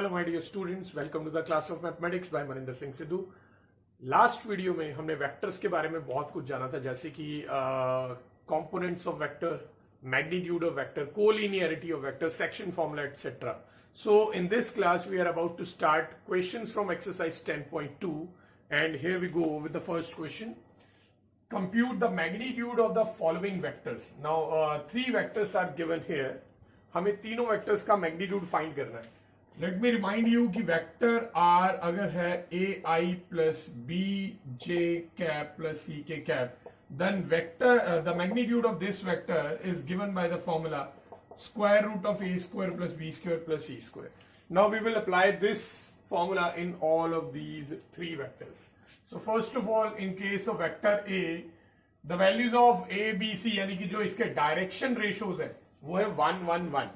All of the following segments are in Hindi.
Hello my dear students, welcome to the class of mathematics by Maninder Singh Sidhu. Last video में हमने वेक्टर्स के बारे में बहुत कुछ जाना था, जैसे कि components of vector, magnitude of vector, collinearity of vector, section formula etcetera. So in this class we are about to start questions from exercise 10.2 and here we go with the first question. Compute the magnitude of the following vectors. Now, three vectors are given here. हमें तीनों वेक्टर्स का मैग्नीट्यूड फाइंड करना है. लेट मी रिमाइंड यू कि वेक्टर आर अगर है a i plus b j cap plus c k cap, then vector the magnitude of this vector is given by the formula square root of a square plus B square plus C square. Now we will apply this formula in all of these three vectors. So first of all, in case of vector A, the values of A, B, C यानी कि जो इसके डायरेक्शन रेशियोज है वो है 1, 1, 1.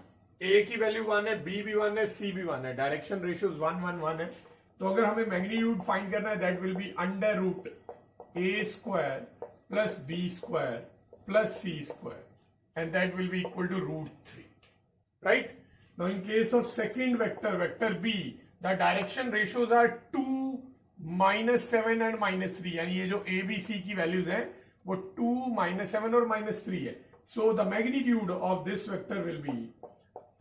A की वैल्यू 1 है, B भी 1 है, C भी 1 है. डायरेक्शन रेशियोज 1, 1, 1 है. तो अगर हमें मैग्नीट्यूड फाइंड करना है, that will be under root A square plus B square plus C square and that will be equal to root 3. Right? Now in case of second vector, vector B, the direction ratios are 2, -7 and -3. यानी ये जो ए बी सी की वैल्यूज हैं वो 2, -7 और -3 है. So the magnitude of this vector will be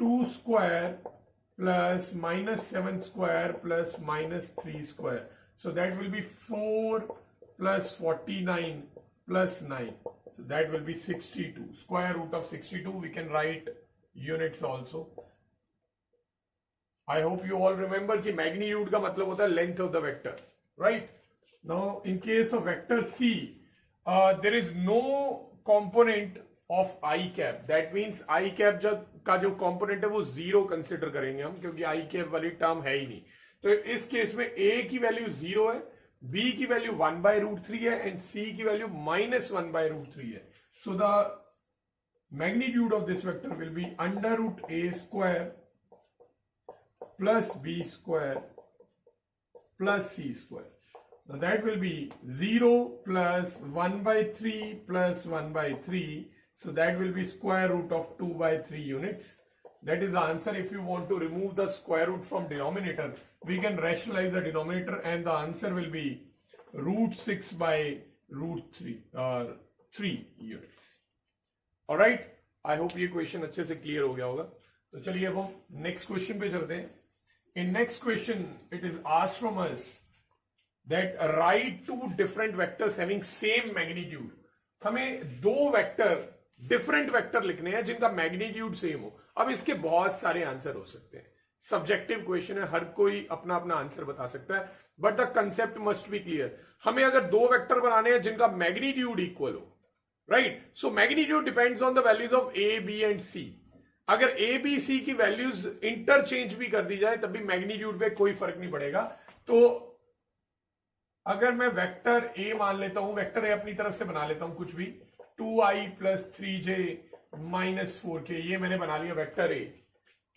2 square plus -7 square plus -3 square. So that will be 4 plus 49 plus 9. So that will be 62. Square root of 62. We can write units also. I hope you all remember कि मैग्नीट्यूड का मतलब होता है length of the vector. Right? Now in case of vector C, there is no component of I cap. That means I cap का जो कंपोनेंट है वो जीरो कंसिडर करेंगे हम, क्योंकि आई कैप वाली टर्म है ही नहीं. तो इस केस में ए की वैल्यू 0 है, बी की वैल्यू 1/√3 है एंड सी की वैल्यू -1/√3 है. So the magnitude of this vector will be under root A square plus b square plus c square. Now that will be 0 plus 1/3 plus 1/3. So that will be square root of 2/3 units. That is the answer. If you want to remove the square root from denominator, we can rationalize the denominator and the answer will be √6/√3 3 units. Alright? I hope ये क्वेश्चन अच्छे से क्लियर हो गया होगा. तो चलिए अब हम नेक्स्ट क्वेश्चन पे चलते हैं. In next question, it is asked from us that write two different vectors having same magnitude. हमें दो वेक्टर, डिफरेंट वेक्टर लिखने हैं जिनका मैग्नीट्यूड सेम हो. अब इसके बहुत सारे आंसर हो सकते हैं. सब्जेक्टिव क्वेश्चन है, हर कोई अपना अपना आंसर बता सकता है, but the concept must be clear. हमें अगर दो वेक्टर बनाने हैं जिनका मैग्नीट्यूड इक्वल हो, right? So magnitude depends on the values of a, b and c. अगर ए बी सी की वैल्यूज इंटरचेंज भी कर दी जाए तब भी मैग्नीट्यूड पे कोई फर्क नहीं पड़ेगा. तो अगर मैं वेक्टर ए मान लेता हूं, वेक्टर ए अपनी तरफ से बना लेता हूं कुछ भी, 2i + 3j - 4k, ये मैंने बना लिया vector A.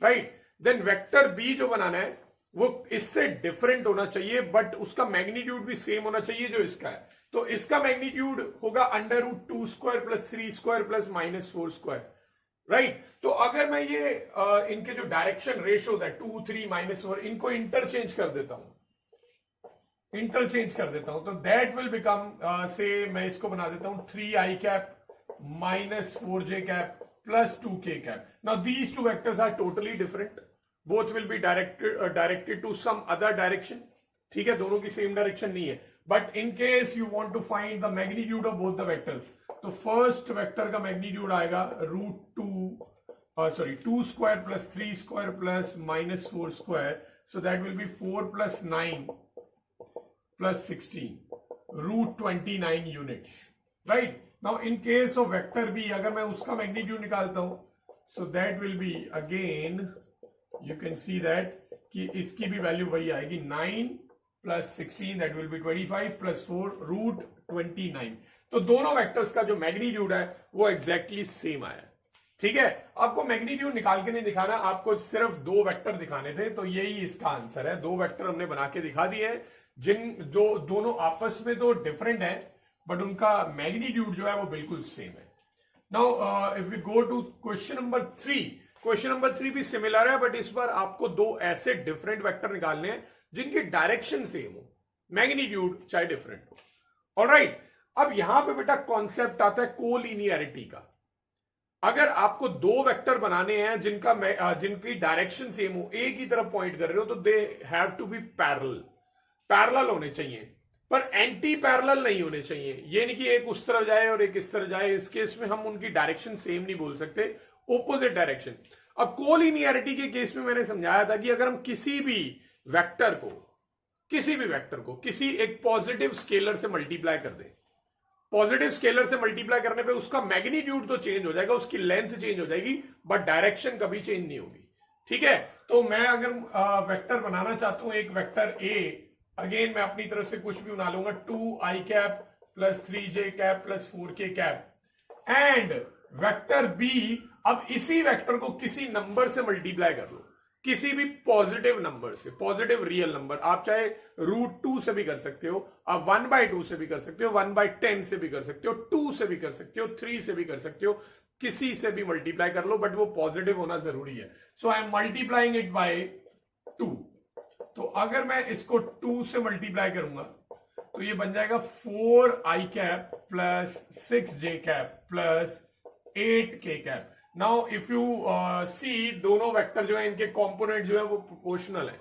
Right? Then vector B जो बनाना है वो इससे डिफरेंट होना चाहिए, बट उसका मैग्नीट्यूड भी सेम होना चाहिए जो इसका है. तो इसका मैग्नीट्यूड होगा under root 2 square plus 3 square plus -4 square. Right? तो अगर मैं ये इनके जो डायरेक्शन रेशियोज है 2, 3, -4, इनको इंटरचेंज कर देता हूं, तो दैट विल बिकम से मैं इसको बना देता हूं 3i cap -4j cap plus 2k cap. Now these two vectors are totally different. Both will be directed to some other direction. ठीक है? दोनों की सेम डायरेक्शन नहीं है. But in case you want to find the magnitude of both the vectors, तो फर्स्ट वेक्टर का मैग्नीट्यूड आएगा √2 square plus 3 square plus -4 square. So that will be 4 + 9 + 16, √29 units. Right? Now in case of vector B, अगर मैं उसका मैग्नीट्यूड निकालता हूं, so that will be again, you can see that कि इसकी भी वैल्यू वही आएगी, 9 + 16, दैट विल बी 25 + 4 √29. तो दोनों वेक्टर्स का जो मैग्नीट्यूड है वो एग्जैक्टली सेम आया. ठीक है? आपको मैग्नीट्यूड निकाल के नहीं दिखाना, आपको सिर्फ दो वेक्टर दिखाने थे, तो यही इसका आंसर है. दो वेक्टर हमने बना के दिखा दिए हैं जिन दोनों आपस में तो डिफरेंट है, बट उनका मैग्नीट्यूड जो है वो बिल्कुल सेम है. Now if we go to question number 3, question number 3 भी सिमिलर है, बट इस बार आपको दो ऐसे डिफरेंट वेक्टर निकालने हैं जिनकी डायरेक्शन सेम हो, मैग्नीट्यूड चाहे डिफरेंट हो। ऑलराइट, अब यहां पे बेटा कॉन्सेप्ट आता है कोलिनियरिटी का। अगर आपको दो वेक्टर बनाने हैं जिनकी डायरेक्शन सेम हो, एक ही तरफ पॉइंट कर रहे हो, तो they have to be parallel होने चाहिए, पर एंटी पैरेलल नहीं होने चाहिए। ये नहीं कि एक उस तरफ जाए और एक इस तरफ जाए, इस केस में हम उनकी डायरेक्शन सेम नहीं बोल सकते, ऑपोजिट डायरेक्शन। अब कोलिनियरिटी के केस में मैंने समझाया था कि अगर हम किसी भी वेक्टर को किसी एक पॉजिटिव स्केलर से मल्टीप्लाई कर दें, पॉजिटिव स्केलर से मल्टीप्लाई करने पे उसका मैग्नीट्यूड तो चेंज हो जाएगा, उसकी लेंथ चेंज हो जाएगी, बट डायरेक्शन कभी चेंज नहीं होगी। ठीक है, तो मैं अगर वेक्टर बनाना चाहता हूं, एक वेक्टर ए, अगेन मैं अपनी तरफ से कुछ भी बना लूंगा, 2i cap plus 3j cap plus 4k cap, and vector B. अब इसी वेक्टर को किसी नंबर से मल्टीप्लाई कर लो, किसी भी पॉजिटिव नंबर से, पॉजिटिव रियल नंबर, आप चाहे √2 से भी कर सकते हो, आप 1/2 से भी कर सकते हो, 1/10 से भी कर सकते हो, 2 से भी कर सकते हो, 3 से भी कर सकते हो, किसी से भी मल्टीप्लाई कर लो, बट वो पॉजिटिव होना जरूरी है। So I am multiplying it by 2। तो अगर मैं इसको 2 से मल्टीप्लाई करूंगा तो ये बन जाएगा 4i cap plus 6j cap plus 8k cap. Now if you see, दोनों वेक्टर जो है इनके कंपोनेंट जो है वो प्रोपोर्शनल है।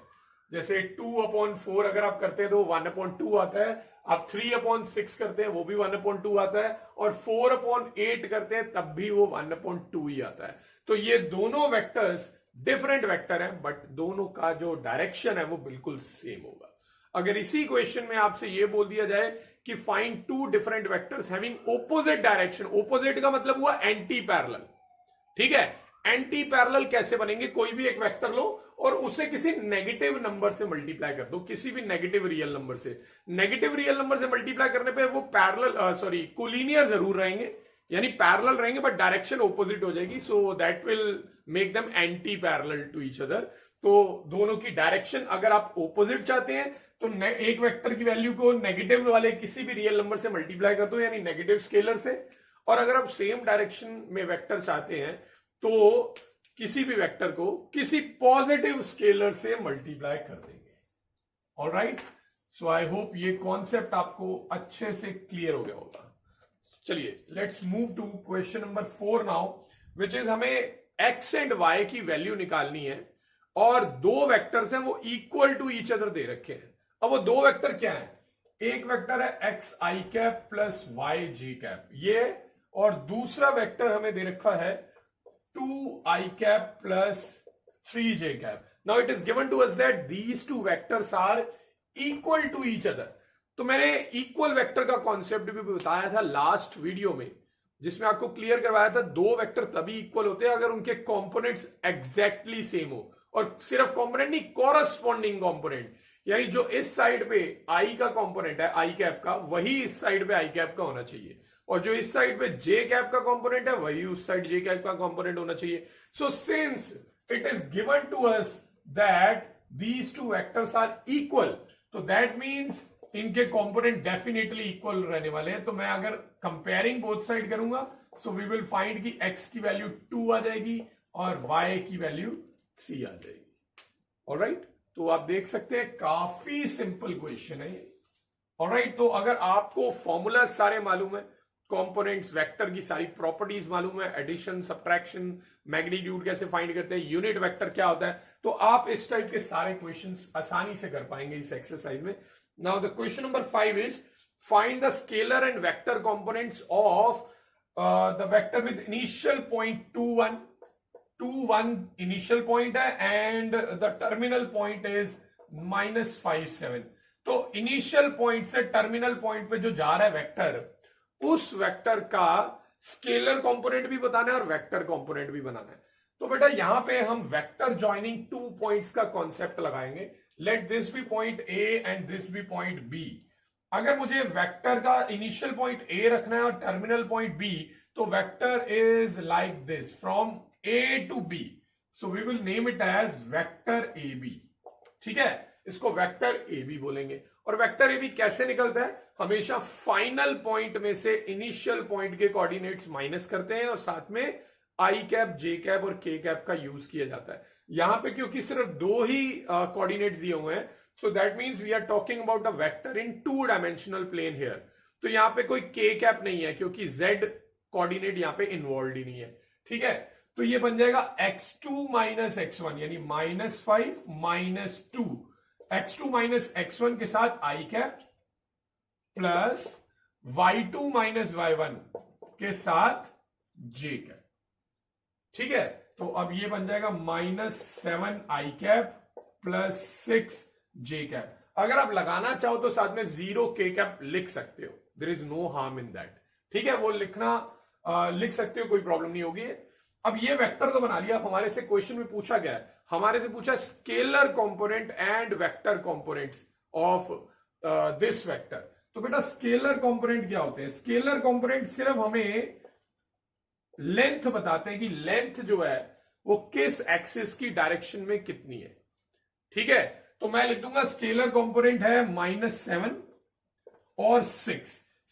जैसे 2/4 अगर आप करते हैं तो 1/2 आता है, आप 3/6 करते हैं वो भी 1/2 आता है, और 4/8 करते हैं तब भी वो 1/2 ही आता है। तो ये दोनों वेक्टर्स डिफरेंट वेक्टर हैं, बट दोनों का जो डायरेक्शन है वो बिल्कुल सेम होगा। अगर इसी क्वेश्चन में आपसे ये बोल दिया जाए कि find two different vectors having opposite direction, opposite का मतलब हुआ एंटी पैरेलल। ठीक है, एंटी पैरेलल कैसे बनेंगे? कोई भी एक वेक्टर लो और उसे किसी नेगेटिव नंबर से मल्टीप्लाई कर दो, किसी भी नेगेटिव रियल नंबर से। नेगेटिव रियल नंबर से मल्टीप्लाई करने पे वो पैरेलल कोलिनियर जरूर रहेंगे, यानी पैरेलल रहेंगे, बट डायरेक्शन ऑपोजिट हो जाएगी। So that will make them antiparallel to each other. तो दोनों की डायरेक्शन अगर आप ऑपोजिट चाहते हैं तो एक वेक्टर की वैल्यू को नेगेटिव वाले किसी भी रियल नंबर से मल्टीप्लाई कर दो, यानी नेगेटिव स्केलर से। और अगर आप सेम डायरेक्शन में वेक्टर चाहते हैं तो किसी भी वेक्टर को किसी पॉजिटिव स्केलर से मल्टीप्लाई कर देंगे। ऑलराइट, सो आई होप ये कॉन्सेप्ट आपको अच्छे से क्लियर हो गया होगा। चलिए let's move to question number 4 now, which is हमें x एंड y की वैल्यू निकालनी है और दो वेक्टर्स हैं वो इक्वल टू ईच अदर दे रखे हैं। अब वो दो वेक्टर क्या है? एक वेक्टर है xi cap plus yj cap ये, और दूसरा वेक्टर हमें दे रखा है 2i cap plus 3j cap. Now it is given to us that these two vectors are equal to each other. तो मैंने इक्वल वेक्टर का कॉन्सेप्ट भी बताया था लास्ट वीडियो में, जिसमें आपको क्लियर करवाया था दो वेक्टर तभी इक्वल होते हैं अगर उनके कंपोनेंट्स एग्जैक्टली सेम हो, और सिर्फ कंपोनेंट नहीं, कॉरस्पॉन्डिंग कंपोनेंट, यानी जो इस साइड पे i का कंपोनेंट है i कैप का, वही इस साइड पे i कैप का होना चाहिए, और जो इस साइड पे j कैप का कंपोनेंट है वही उस साइड j कैप का कंपोनेंट होना चाहिए। So since it is given to us that these two vectors are equal, तो दैट मीन्स इनके कंपोनेंट डेफिनेटली इक्वल रहने वाले हैं। तो मैं अगर कंपेयरिंग बोथ साइड करूंगा, सो वी विल फाइंड कि x की वैल्यू 2 आ जाएगी और y की वैल्यू 3 आ जाएगी। ऑलराइट, तो आप देख सकते हैं काफी सिंपल क्वेश्चन है ये। ऑलराइट, तो अगर आपको फॉर्मूला सारे मालूम है, कंपोनेंट्स, वेक्टर की सारी प्रॉपर्टीज मालूम है, एडिशन, सब्ट्रैक्शन, मैग्नीट्यूड कैसे फाइंड करते हैं, यूनिट वेक्टर क्या होता है, तो आप इस टाइप के सारे क्वेश्चंस आसानी से कर पाएंगे इस एक्सरसाइज में। Now the question number 5 is find the scalar and vector components of the vector with initial point 2 1 initial point है and the terminal point is -5 7। तो initial point से terminal point पे जो जा रहा है वेक्टर, उस वेक्टर का स्केलर कंपोनेंट भी बताना है और वेक्टर कंपोनेंट भी बनाना है। तो बेटा यहां पे हम वेक्टर ज्वाइनिंग 2 पॉइंट्स का कॉन्सेप्ट लगाएंगे। Let this be point A and this be point B. अगर मुझे वेक्टर का इनिशियल पॉइंट ए रखना है और टर्मिनल पॉइंट बी, तो vector is like this from A to B, so we will name it as vector A B. ठीक है, इसको वेक्टर ए बी बोलेंगे। और वेक्टर ए बी कैसे निकलता है? हमेशा फाइनल पॉइंट में से इनिशियल पॉइंट के कोऑर्डिनेट्स माइनस करते हैं और साथ में आई कैप, जे कैप और के कैप का यूज किया जाता है। यहां पे क्योंकि सिर्फ दो ही कोऑर्डिनेट्स दिए हुए हैं, so that means we are talking about a vector in 2 dimensional plane here. तो यहां पे कोई के कैप नहीं है क्योंकि जेड कोऑर्डिनेट यहां पे इन्वॉल्व ही नहीं है। ठीक है, तो ये बन जाएगा x2 माइनस x1 यानी -5 -2, x2 माइनस x1 के साथ आई cap plus y2 minus y1 के साथ जे कैप। ठीक है, तो अब ये बन जाएगा -7 आई कैप प्लस 6 जे कैप। अगर आप लगाना चाहो तो साथ में 0 के कैप लिख सकते हो, there is no harm in that. ठीक है, वो लिखना लिख सकते हो, कोई प्रॉब्लम नहीं होगी। अब ये वेक्टर तो बना लिया। अब हमारे से क्वेश्चन में पूछा गया है, हमारे से पूछा scalar component and vector components of this vector. तो बेटा स्केलर कंपोनेंट क्या होते हैं? स्केलर कंपोनेंट सिर्फ हमें लेंथ बताते हैं कि लेंथ जो है वो किस एक्सिस की डायरेक्शन में कितनी है। ठीक है, तो मैं लिख दूंगा स्केलर कंपोनेंट है -7 और 6।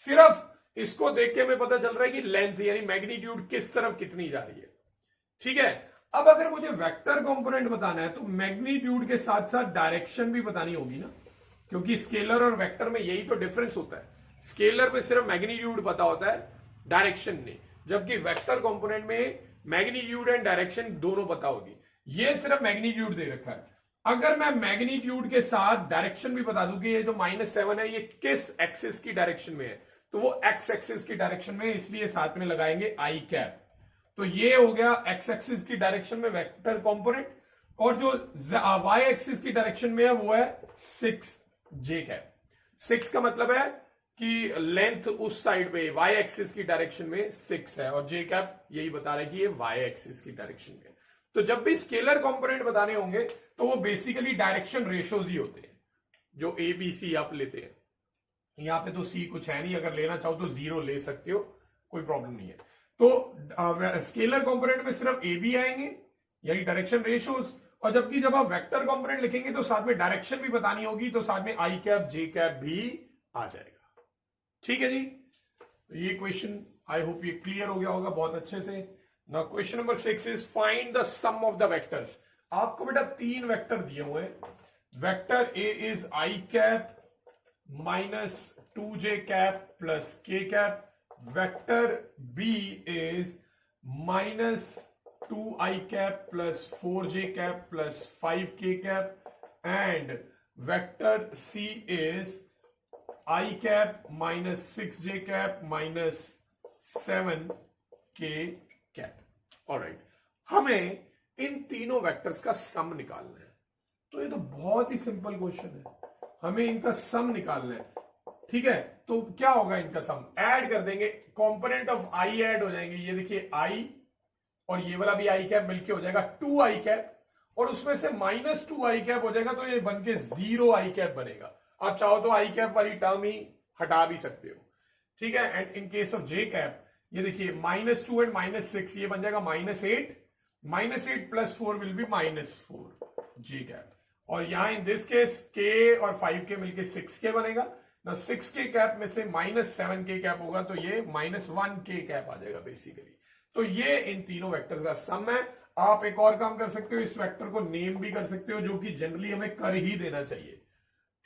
सिर्फ इसको देख के हमें पता चल रहा है कि लेंथ यानी मैग्नीट्यूड किस तरफ कितनी जा रही है। ठीक है, अब अगर मुझे वेक्टर कंपोनेंट बताना है तो मैग्नीट्यूड के साथ साथ डायरेक्शन भी बतानी होगी ना, क्योंकि स्केलर और वेक्टर में यही तो डिफरेंस होता है। स्केलर में सिर्फ मैग्नीट्यूड पता होता है, डायरेक्शन नहीं, जबकि वेक्टर कंपोनेंट में मैग्नीट्यूड एंड डायरेक्शन दोनों पता होगी। ये सिर्फ मैग्नीट्यूड दे रखा है। अगर मैं मैग्नीट्यूड के साथ डायरेक्शन भी बता दूं कि ये जो -7 है ये किस एक्सिस की डायरेक्शन में है, तो वो एक्स एक्सिस की डायरेक्शन में, इसलिए साथ में लगाएंगे आई कैप। तो ये हो गया एक्स एक्सिस की डायरेक्शन में वेक्टर कंपोनेंट, और जो वाई एक्सिस की डायरेक्शन में है वो है 6 जे कैप। 6 का मतलब है कि लेंथ उस साइड पे वाई एक्सिस की डायरेक्शन में 6 है, और जे कैप यही बता रहा है कि ये वाई एक्सिस की डायरेक्शन में। तो जब भी स्केलर कंपोनेंट बताने होंगे तो वो बेसिकली डायरेक्शन रेशोज ही होते हैं, जो ए बी सी आप लेते हैं। यहां पे तो सी कुछ है नहीं, अगर लेना चाहो तो 0 ले सकते हो, कोई प्रॉब्लम नहीं है। तो स्केलर कंपोनेंट में सिर्फ ए बी आएंगे यानी डायरेक्शन रेशोज, और जबकि जब आप वेक्टर कंपोनेंट लिखेंगे तो साथ में डायरेक्शन भी बतानी होगी, तो साथ में आई कैप जे कैप भी आ जाएगा। ठीक है जी, ये क्वेश्चन आई होप ये क्लियर हो गया होगा बहुत अच्छे से। Now question number 6 is find the sum of the vectors. आपको बेटा 3 वेक्टर दिए हुए हैं। Vector A is I cap -2j cap plus के cap, vector B is -2i cap plus 4j cap plus 5k cap, and vector C is i cap -6j cap -7k cap. Alright, हमें इन तीनों वेक्टर्स का सम निकालना है। तो ये तो बहुत ही सिंपल क्वेश्चन है, हमें इनका सम निकालना है। ठीक है, तो क्या होगा इनका सम? ऐड कर देंगे, कंपोनेंट ऑफ आई ऐड हो जाएंगे। ये देखिए आई और ये वाला भी आई कैप मिलके हो जाएगा 2i कैप, और उसमें से -2i कैप हो जाएगा, तो ये बनके 0i कैप बनेगा। आप चाहो तो आई कैप वाली टर्म ही हटा भी सकते हो। ठीक है, and in case of J cap ये देखिए -2 एंड -6 ये बन जाएगा -8, -8 plus 4 will be -4 J cap, और यहां इन दिस केस k और 5k मिलके 6k बनेगा ना। 6k कैप में से -7k कैप होगा, तो ये -1k कैप आ जाएगा बेसिकली। तो ये इन तीनों वेक्टर्स का सम है। आप एक और काम कर सकते हो, इस वेक्टर को नेम भी कर सकते हो, जो कि जनरली हमें कर ही देना चाहिए।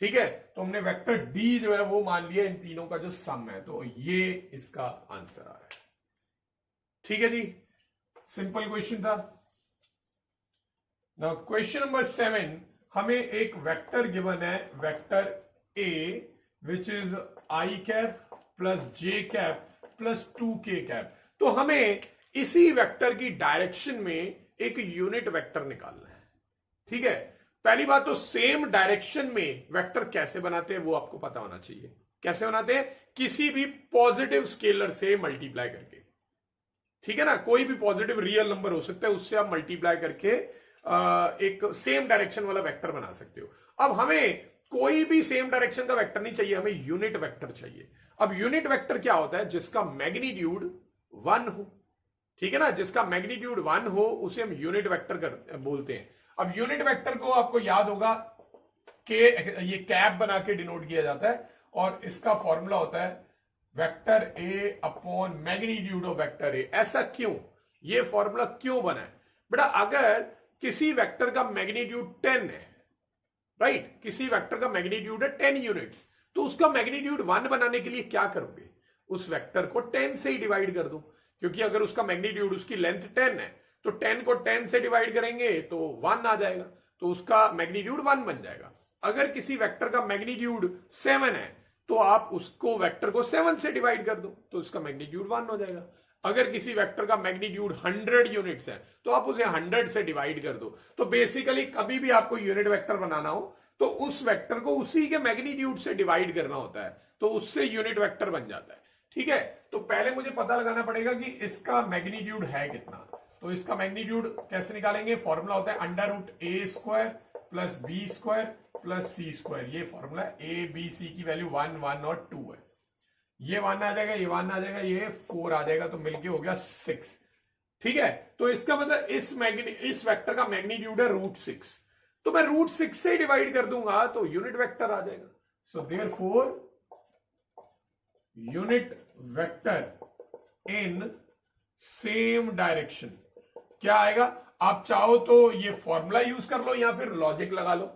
ठीक है, तो हमने वेक्टर डी जो है वो मान लिया इन तीनों का जो सम है, तो ये इसका आंसर आ रहा है। ठीक है जी, सिंपल क्वेश्चन था। नाउ क्वेश्चन नंबर 7, हमें एक वेक्टर गिवन है, vector A which is I cap plus J cap plus 2k cap. तो हमें इसी वेक्टर की डायरेक्शन में एक यूनिट वेक्टर निकालना है। ठीक है, पहली बात तो सेम डायरेक्शन में वेक्टर कैसे बनाते हैं वो आपको पता होना चाहिए। कैसे बनाते हैं? किसी भी पॉजिटिव स्केलर से मल्टीप्लाई करके। ठीक है ना, कोई भी पॉजिटिव रियल नंबर हो सकता है, उससे आप मल्टीप्लाई करके एक सेम डायरेक्शन वाला वेक्टर बना सकते हो। अब हमें कोई भी सेम डायरेक्शन का वेक्टर नहीं चाहिए, हमें यूनिट वेक्टर चाहिए। अब यूनिट वेक्टर क्या होता है? जिसका मैग्नीट्यूड 1 हो। ठीक है ना, जिसका मैग्नीट्यूड 1 हो उसे हम यूनिट वेक्टर बोलते हैं। अब यूनिट वेक्टर को आपको याद होगा कि ये कैप बना के डिनोट किया जाता है, और इसका फॉर्मूला होता है vector A upon magnitude of vector ए। ऐसा क्यों? ये फॉर्मूला क्यों बना है बेटा? अगर किसी वेक्टर का मैग्नीट्यूड 10 है, राइट, किसी वेक्टर का मैग्नीट्यूड है 10 यूनिट्स, तो उसका मैग्नीट्यूड 1 बनाने के लिए क्या करोगे? उस वेक्टर को 10 से ही डिवाइड कर दो, क्योंकि अगर उसका मैग्नीट्यूड, उसकी लेंथ 10 है, तो 10 को 10 से डिवाइड करेंगे तो 1 आ जाएगा, तो उसका मैग्नीट्यूड 1 बन जाएगा। अगर किसी वेक्टर का मैग्नीट्यूड 7 है, तो आप उसको वेक्टर को 7 से डिवाइड कर दो, तो उसका मैग्नीट्यूड 1 हो जाएगा। अगर किसी वेक्टर का मैग्नीट्यूड 100 यूनिट्स है, तो आप उसे 100 से डिवाइड कर दो। तो बेसिकली कभी भी आपको यूनिट वेक्टर बनाना हो, तो उस वेक्टर को उसी के मैग्नीट्यूड से डिवाइड करना होता है, तो उससे यूनिट वेक्टर बन जाता है। ठीक है, तो पहले मुझे पता लगाना पड़ेगा कि इसका मैग्नीट्यूड है कितना। तो इसका मैग्नीट्यूड कैसे निकालेंगे? फॉर्मूला होता है अंडर रूट ए square plus B square plus सी स्क्वायर। ये फॉर्मूला है। ए बी सी की वैल्यू 1 1 और 2 है। ये 1 आ जाएगा, ये 1 आ जाएगा, ये 4 आ जाएगा, तो मिलके हो गया 6। ठीक है, तो इसका मतलब इस वेक्टर का मैग्नीट्यूड है √6, तो मैं √6 से डिवाइड कर दूंगा तो यूनिट वेक्टर आ जाएगा। So therefore unit vector in same direction क्या आएगा? आप चाहो तो ये फॉर्मूला यूज कर लो या फिर लॉजिक लगा लो।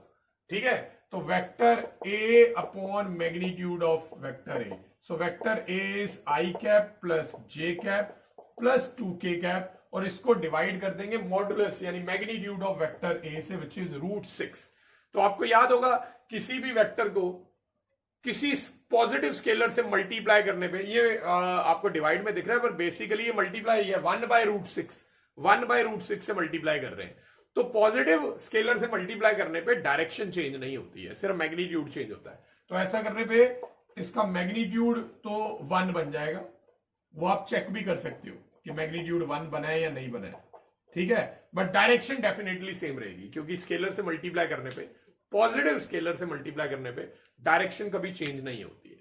ठीक है, तो vector A upon magnitude of vector A, so vector A is I cap plus J cap plus 2k cap, और इसको डिवाइड कर देंगे मॉडुलस यानी मैग्नीट्यूड ऑफ वेक्टर ए से, विच इज √6। तो आपको याद होगा किसी भी वेक्टर को किसी पॉजिटिव स्केलर से मल्टीप्लाई करने पे, ये आपको डिवाइड में दिख रहा है, पर बेसिकली ये मल्टीप्लाई है 1/√6, 1/√6 से मल्टीप्लाई कर रहे हैं। तो पॉजिटिव स्केलर से मल्टीप्लाई करने पे डायरेक्शन चेंज नहीं होती है, सिर्फ मैग्नीट्यूड चेंज होता है। तो ऐसा करने पे इसका मैग्नीट्यूड तो 1 बन जाएगा, वो आप चेक भी कर सकते हो कि मैग्नीट्यूड 1 बना है या नहीं बना है। ठीक है, बट डायरेक्शन डेफिनेटली सेम रहेगी, क्योंकि स्केलर से मल्टीप्लाई करने पे, पॉजिटिव स्केलर से मल्टीप्लाई करने पे डायरेक्शन कभी चेंज नहीं होती है।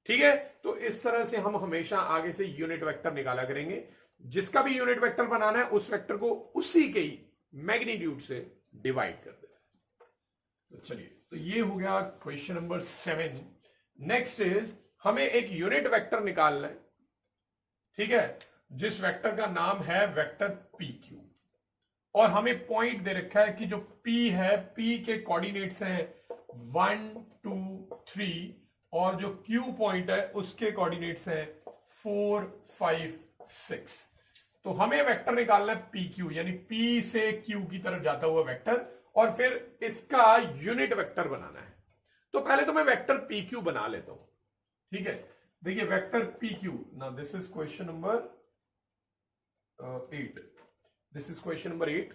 ठीक है, तो इस तरह से हम हमेशा आगे से यूनिट वेक्टर निकाला करेंगे। जिसका भी यूनिट वेक्टर बनाना है उस वेक्टर को उसी के ही मैग्नीट्यूड से डिवाइड कर देना। तो चलिए, तो ये हो गया क्वेश्चन नंबर 7। नेक्स्ट इज हमें एक यूनिट वेक्टर निकालना है। ठीक है, जिस वेक्टर का नाम है वेक्टर पी क्यू, और हमें पॉइंट दे रखा है कि जो P है, P के कोऑर्डिनेट्स हैं 1 2 3, और जो Q पॉइंट है उसके कोऑर्डिनेट्स हैं 4 5 6। तो हमें वेक्टर निकालना है PQ, यानी P से Q की तरफ जाता हुआ वेक्टर, और फिर इसका यूनिट वेक्टर बनाना है। तो पहले तो मैं वेक्टर PQ बना लेता हूं। ठीक है, देखिए vector PQ, now this is question number 8। This is question number 8।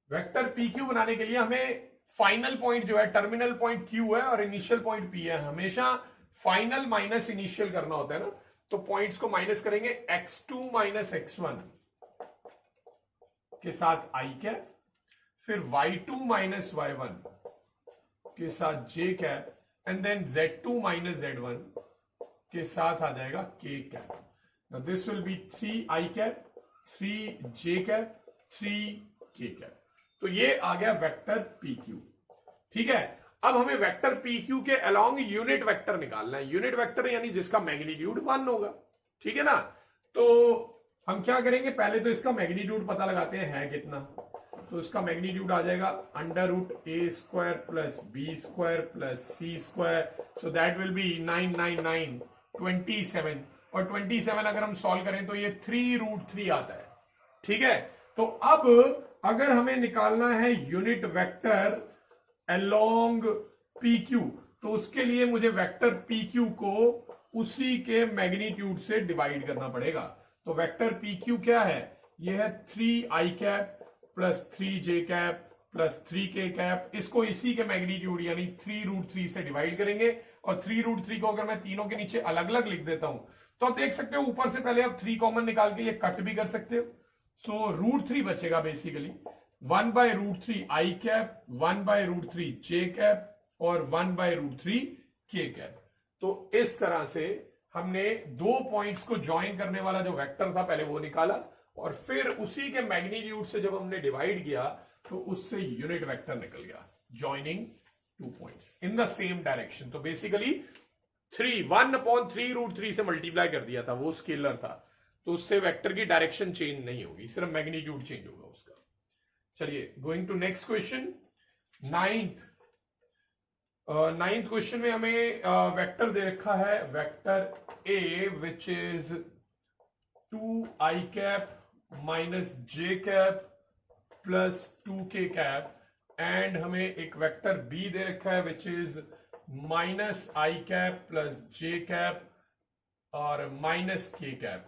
Vector PQ बनाने के लिए हमें फाइनल पॉइंट जो है, टर्मिनल पॉइंट Q है और इनिशियल पॉइंट P है। हमेशा फाइनल माइनस इनिशियल करना होता है ना, तो पॉइंट्स को माइनस करेंगे x2 माइनस x1 के साथ i कैप, फिर y2 माइनस y1 के साथ j cap, and then z2 minus z1 के साथ आ जाएगा k cap. Now this will be 3i cap, 3j cap, 3k cap. तो ये आ गया वेक्टर PQ। ठीक है, अब हमें वेक्टर PQ के अलोंग यूनिट वेक्टर निकालना है। यूनिट वेक्टर यानी जिसका मैग्नीट्यूड 1 होगा। ठीक है ना, तो हम क्या करेंगे, पहले तो इसका मैग्नीट्यूड पता लगाते हैं है कितना। तो इसका मैग्नीट्यूड आ जाएगा √a² plus b² plus c², so that will B 9 9 9 27, और 27 अगर हम सॉल्व करें तो ये 3√3 आता है। ठीक है, तो अब अगर हमें निकालना है यूनिट वेक्टर अलोंग PQ, तो उसके लिए मुझे वेक्टर PQ को उसी के मैग्नीट्यूड से डिवाइड करना पड़ेगा। तो वेक्टर PQ क्या है? यह है 3i cap plus 3j cap plus 3k cap. इसको इसी के मैग्नीट्यूड यानी 3√3 से डिवाइड करेंगे, और 3√3 को अगर मैं तीनों के नीचे अलग अलग लिख देता हूं तो आप देख सकते हो ऊपर से पहले आप 3 कॉमन निकाल के ये कट भी कर सकते हो। सो √3 बचेगा basically 1/√3 i cap, 1/√3 j cap और 1/√3 k कैप। तो इस तरह से हमने दो पॉइंट्स को ज्वाइन करने वाला जो वेक्टर था पहले वो निकाला, और फिर उसी के मैग्नीट्यूड से जब हमने डिवाइड किया तो उससे यूनिट वेक्टर निकल गया, joining 2 points in the same direction. तो बेसिकली 1/3√3 से मल्टीप्लाई कर दिया था, वो स्केलर था। तो उससे वेक्टर की डायरेक्शन चेंज नहीं होगी, सिर्फ मैग्नीट्यूड चेंज होगा उसका। चलिए going to next question, ninth question में हमें वेक्टर दे रखा है, vector A which is 2i cap minus J cap plus 2k cap, and हमें एक वेक्टर बी दे रखा है which is minus I cap plus J cap और माइनस के cap,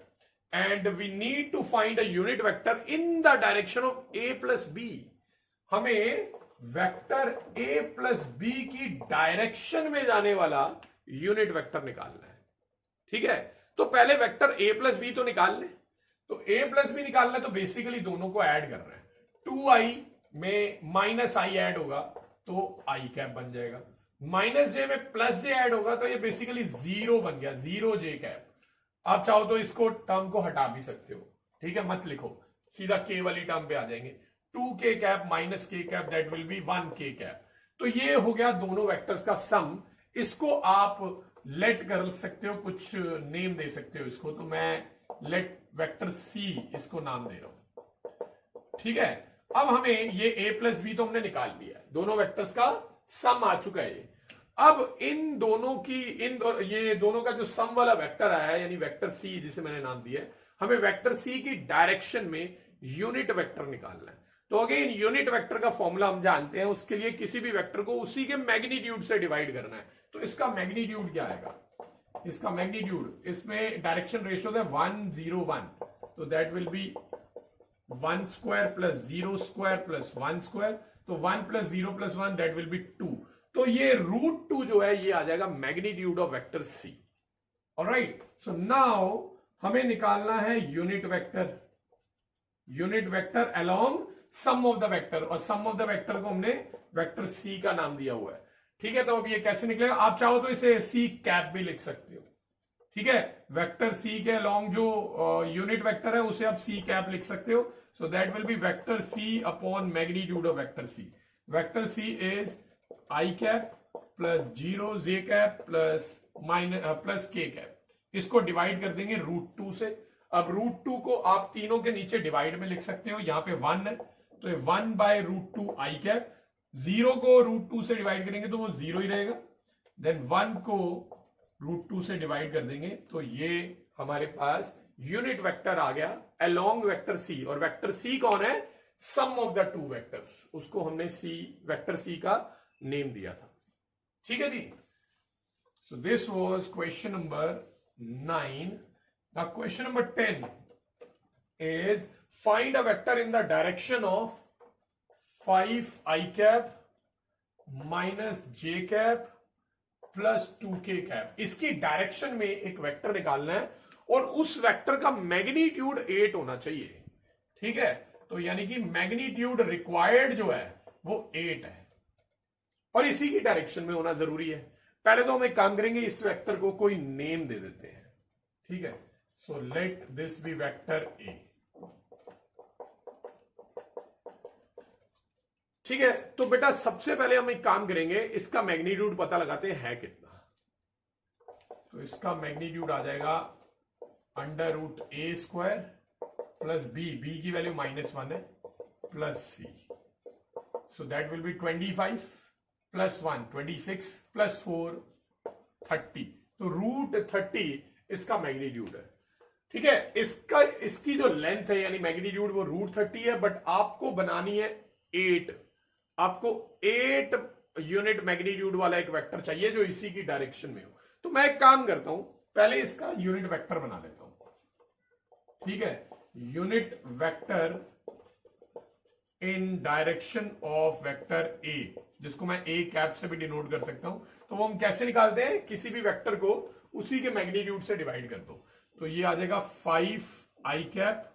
and we need to find a unit vector in the direction of A plus B. हमें वेक्टर ए प्लस बी की डायरेक्शन में जाने वाला यूनिट वेक्टर निकालना है। ठीक है, तो पहले वेक्टर ए प्लस बी तो निकाल ले। तो ए प्लस बी निकालना है तो बेसिकली दोनों को ऐड करना है। 2i में माइनस आई ऐड होगा तो आई कैप बन जाएगा, माइनस जे में प्लस जे ऐड होगा तो ये बेसिकली जीरो बन गया, जीरो जे कैप। आप चाहो तो इसको टर्म को हटा भी सकते हो, ठीक है, मत लिखो, सीधा के वाली टर्म पे आ जाएंगे। 2k कैप माइनस के cap that will B 1k cap. तो ये हो गया दोनों वेक्टर्स का सम। इसको आप लेट कर सकते हो, कुछ नेम दे सकते हो इसको, तो मैं लेट वेक्टर सी इसको नाम दे रहा हूं। ठीक है, अब हमें ये a प्लस बी तो हमने निकाल लिया है, दोनों वेक्टर्स का सम आ चुका है। अब इन दोनों की ये दोनों का जो सम वाला वेक्टर आया है, यानी वेक्टर सी जिसे मैंने नाम दिया है, हमें वेक्टर सी की डायरेक्शन में यूनिट वेक्टर निकालना है। तो अगेन यूनिट वेक्टर का फॉर्मूला हम जानते हैं, उसके लिए किसी भी वेक्टर को उसी के मैग्नीट्यूड से डिवाइड करना है। तो इसका मैग्नीट्यूड क्या आएगा, इसका मैग्नीट्यूड, इसमें डायरेक्शन रेशियो है 1 0 1, तो that will be 1 square plus 0 square plus 1 square, तो 1 plus 0 plus 1 that will be 2। तो ये √2 जो है ये आ जाएगा magnitude of vector C. Alright, so now हमें निकालना है unit vector along sum of the vector, और सम ऑफ द वेक्टर को हमने वेक्टर सी का नाम दिया हुआ है। ठीक है, तो अब ये कैसे निकलेगा, आप चाहो तो इसे सी कैप भी लिख सकते हो। ठीक है, वेक्टर सी के अलोंग जो यूनिट वेक्टर है उसे आप सी कैप लिख सकते हो। So that will be vector C upon magnitude of vector C. Vector C is I cap plus 0 J cap plus के कैप। इसको डिवाइड कर देंगे √2 से। अब √2 को आप तीनों के नीचे डिवाइड में लिख सकते हो, यहां पे 1 है तो ये 1 बाय √2 आई कैप। 0 को √2 से डिवाइड करेंगे तो वो 0 ही रहेगा, देन 1 को √2 से डिवाइड कर देंगे तो ये हमारे पास यूनिट वेक्टर आ गया अलोंग वेक्टर सी। और वेक्टर सी कौन है, सम ऑफ द टू वेक्टर्स, उसको हमने सी वेक्टर सी का नेम दिया था। ठीक है जी, so this was question number 9। Now question number 10 is find a vector in the direction of 5i cap minus j cap plus 2k cap। इसकी डायरेक्शन में एक वेक्टर निकालना है और उस वेक्टर का मैग्नीट्यूड 8 होना चाहिए। ठीक है, तो यानी कि मैग्नीट्यूड रिक्वायर्ड जो है वो 8 है और इसी की डायरेक्शन में होना जरूरी है। पहले तो हम एक काम करेंगे, इस वेक्टर को कोई नेम दे देते हैं। ठीक है, so let this be vector A. ठीक है, तो बेटा सबसे पहले हम एक काम करेंगे, इसका मैग्नीट्यूड पता लगाते हैं कितना। तो इसका मैग्नीट्यूड आ जाएगा √a² प्लस बी की वैल्यू -1 है plus C, so that will be 25 plus 1 26 plus 4 30। तो √30 इसका मैग्नीट्यूड है। ठीक है, इसकी जो लेंथ है यानी मैग्नीट्यूड वो √30 है, बट आपको बनानी है 8। आपको 8 यूनिट मैग्नीट्यूड वाला एक वेक्टर चाहिए जो इसी की डायरेक्शन में हो। तो मैं एक काम करता हूं, पहले इसका यूनिट वेक्टर बना लेता हूं। ठीक है, unit vector in direction of vector ए, जिसको मैं ए कैप से भी डिनोट कर सकता हूं। तो वो हम कैसे निकालते हैं, किसी भी वेक्टर को उसी के मैग्नीट्यूड से डिवाइड कर दो। तो ये आ जाएगा 5i cap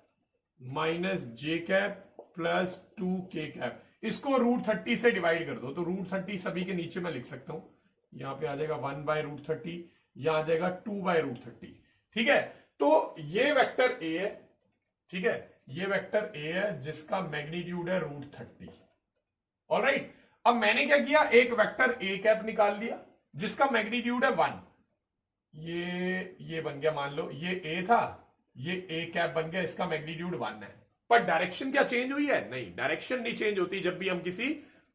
minus J cap plus 2k cap. इसको √30 से डिवाइड कर दो, तो √30 सभी के नीचे मैं लिख सकता हूं। यहां पे आ जाएगा 1 बाय √30, यहां आ जाएगा 2 बाय √30। ठीक है, तो ये वेक्टर ए है। ठीक है, ये वेक्टर ए है जिसका मैग्नीट्यूड है √30। ऑलराइट, अब मैंने क्या किया, एक वेक्टर ए कैप निकाल लिया जिसका मैग्नीट्यूड है 1। ये बन गया, मान लो ये ए था, ये ए कैप बन गया, इसका मैग्नीट्यूड 1 है। पर डायरेक्शन क्या चेंज हुई है? नहीं, डायरेक्शन नहीं चेंज होती जब भी हम किसी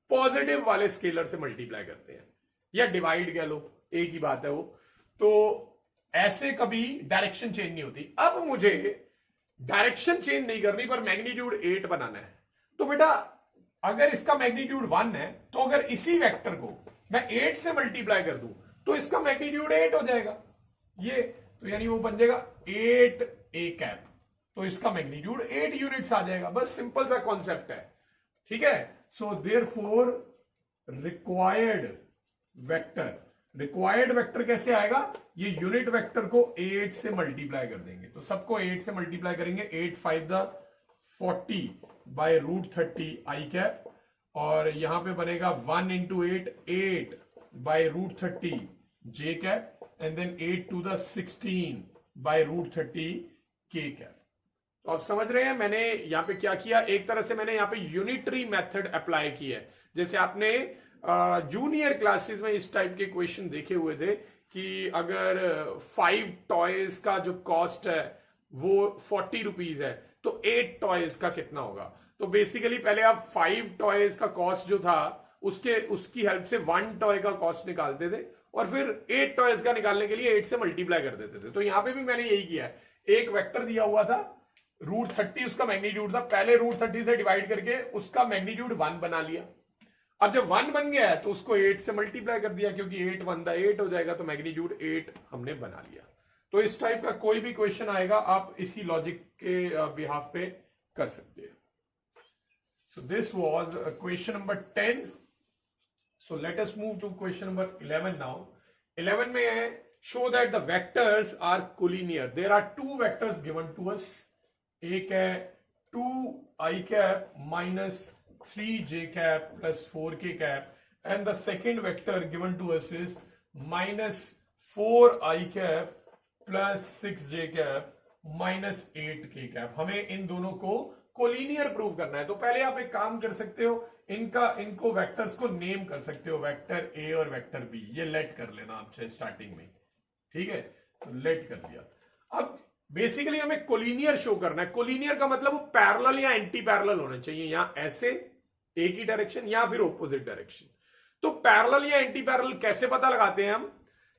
पॉजिटिव वाले स्केलर से मल्टीप्लाई करते हैं या डिवाइड कह लो, एक ही बात है वो। तो ऐसे कभी डायरेक्शन चेंज नहीं होती। अब मुझे डायरेक्शन चेंज नहीं करनी पर मैग्नीट्यूड 8 बनाना है। तो बेटा अगर इसका मैग्नीट्यूड 1 है तो अगर इसी वेक्टर को मैं 8 से मल्टीप्लाई कर दूं तो इसका मैग्नीट्यूड 8 हो जाएगा। ये तो यानी वो बन जाएगा 8 ए कैप, तो इसका मैग्नीट्यूड 8 यूनिट्स आ जाएगा। बस सिंपल सा कॉन्सेप्ट है, ठीक है। सो देयरफॉर रिक्वायर्ड वेक्टर कैसे आएगा? ये यूनिट वेक्टर को 8 से मल्टीप्लाई कर देंगे, तो सबको 8 से मल्टीप्लाई करेंगे। 8 5 40 बाय रूट 30 आई कैप, और यहां पे बनेगा 1 into 8 by root 30 J cap, and then 8 to the 16 by root 30 K cap. तो आप समझ रहे हैं मैंने यहां पे क्या किया? एक तरह से मैंने यहां पे यूनिटरी मेथड अप्लाई की है। जैसे आपने जूनियर क्लासेस में इस टाइप के क्वेश्चन देखे हुए थे कि अगर 5 टॉयज का जो कॉस्ट है वो 40 रुपीज है तो 8 टॉयज का कितना होगा? तो बेसिकली पहले आप 5 टॉयज का कॉस्ट जो था उसकी हेल्प से 1 टॉय का कॉस्ट निकालते थे, और फिर 8 टॉयज का निकालने के लिए 8 से मल्टीप्लाई कर देते थे। तो यहां पे भी मैंने यही किया है। एक वेक्टर दिया हुआ था रूट 30, उसका मैग्नीट्यूड था, पहले रूट 30 से डिवाइड करके उसका मैग्नीट्यूड 1 बना लिया। अब जब 1 बन गया है तो उसको 8 से मल्टीप्लाई कर दिया, क्योंकि 8 1 8 हो जाएगा, तो मैग्नीट्यूड 8 हमने बना लिया। तो इस टाइप का कोई भी क्वेश्चन आएगा आप इसी लॉजिक के बिहाफ पे कर सकते हैं। So this was question number 10। So let us move to question number 11 now. 11 में है show that the vectors are collinear. There are 2 vectors given to us. एक है 2 आई cap minus 3 j cap plus 4 k cap, and the second vector given to us is minus 4 I cap plus 6 j cap minus 8 k cap। हमें इन दोनों को कोलिनियर प्रूव करना है। तो पहले आप एक काम कर सकते हो, इनको वेक्टर्स को नेम कर सकते हो, वेक्टर ए और वेक्टर बी। ये लेट कर लेना आपसे स्टार्टिंग में, ठीक है। तो लेट कर दिया। अब बेसिकली हमें कोलिनियर शो करना है। कोलिनियर का मतलब वो पैरेलल या एंटी पैरेलल होना चाहिए, यहां ऐसे एक ही डायरेक्शन या फिर ऑपोजिट डायरेक्शन। तो पैरेलल या एंटी पैरेलल कैसे पता लगाते हैं हम?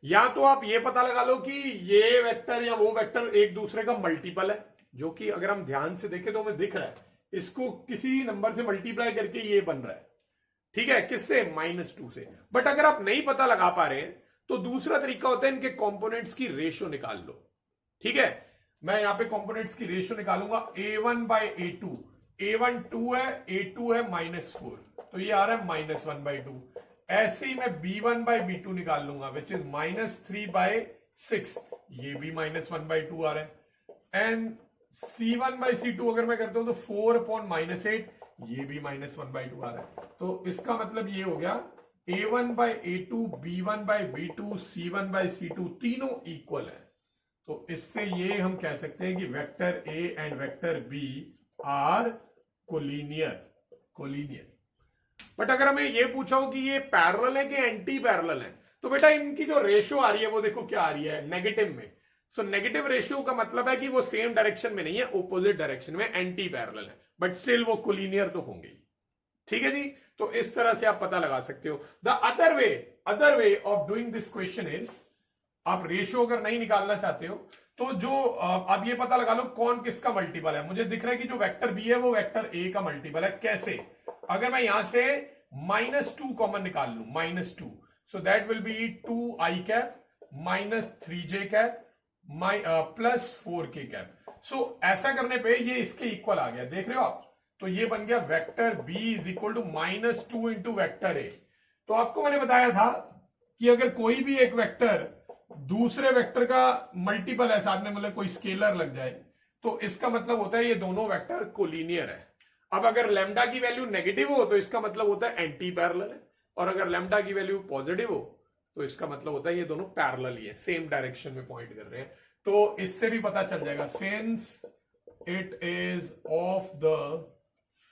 या तो आप ये पता लगा लो कि ये वेक्टर या वो वेक्टर एक दूसरे का मल्टीपल है, जो कि अगर हम ध्यान से देखें तो हमें दिख रहा है, इसको किसी नंबर से मल्टीप्लाई करके ये बन रहा है, ठीक है। किससे? -2 से। बट अगर आप नहीं पता लगा पा रहे हैं तो दूसरा तरीका होता है इनके कंपोनेंट्स की रेशियो निकाल लो, ठीक है। मैं यहां पे कंपोनेंट्स की रेशियो निकालूंगा। a1 बाय a2, a1 2 है, a2 है -4, तो ये आ रहा है -1 बाई 2। ऐसे ही मैं b1 बाय b2 निकाल लूंगा, विच इज -3 बाय 6, ये भी -1 बाई 2 आ रहा है। एंड c1 बाय c2 अगर मैं करता हूं तो 4 अपॉन -8, ये भी -1 बाई 2 आ रहा है। तो इसका मतलब ये हो गया a1 bye a2, b1 bye b2, c1 bye c2 तीनों इक्वल है। तो इससे ये हम कह सकते हैं कि vector A and vector B are collinear. But अगर हमें ये पूछा हो कि ये पैरेलल है कि एंटी पैरेलल है, तो बेटा इनकी जो रेशियो आ रही है वो देखो क्या आ रही है, नेगेटिव में। सो नेगेटिव रेशियो का मतलब है कि वो सेम डायरेक्शन में नहीं है, ऑपोजिट डायरेक्शन में, एंटी पैरेलल है, बट स्टिल वो कोलिनियर तो होंगे, ठीक है जी। तो इस तरह से आप पता लगा सकते हो। The other way of doing this question is, आप रेशियो अगर नहीं निकालना चाहते हो तो जो आप ये पता लगा लो कौन किसका मल्टीपल है। मुझे दिख रहा है कि जो वेक्टर बी है वो वेक्टर ए का मल्टीपल है। कैसे? अगर मैं यहां से -2 कॉमन निकाल लूं, -2, so that will be 2 I cap -3 j cap plus 4 k cap. सो ऐसा करने पे ये इसके इक्वल आ गया, देख रहे हो आप। तो ये बन गया vector B is equal to -2 into vector A. तो आपको मैंने बताया था कि अगर कोई भी एक वेक्टर दूसरे वेक्टर का मल्टीपल है, साथ में मतलब कोई स्केलर लग जाए, तो इसका मतलब होता है ये दोनों वेक्टर कोलिनियर है। अब अगर लैम्डा की वैल्यू नेगेटिव हो तो इसका मतलब होता है एंटी पैरेलल है, और अगर लैम्डा की वैल्यू पॉजिटिव हो तो इसका मतलब होता है ये दोनों पैरेलल ही है, सेम डायरेक्शन में पॉइंट कर रहे हैं। तो इससे भी पता चल जाएगा, since it is of the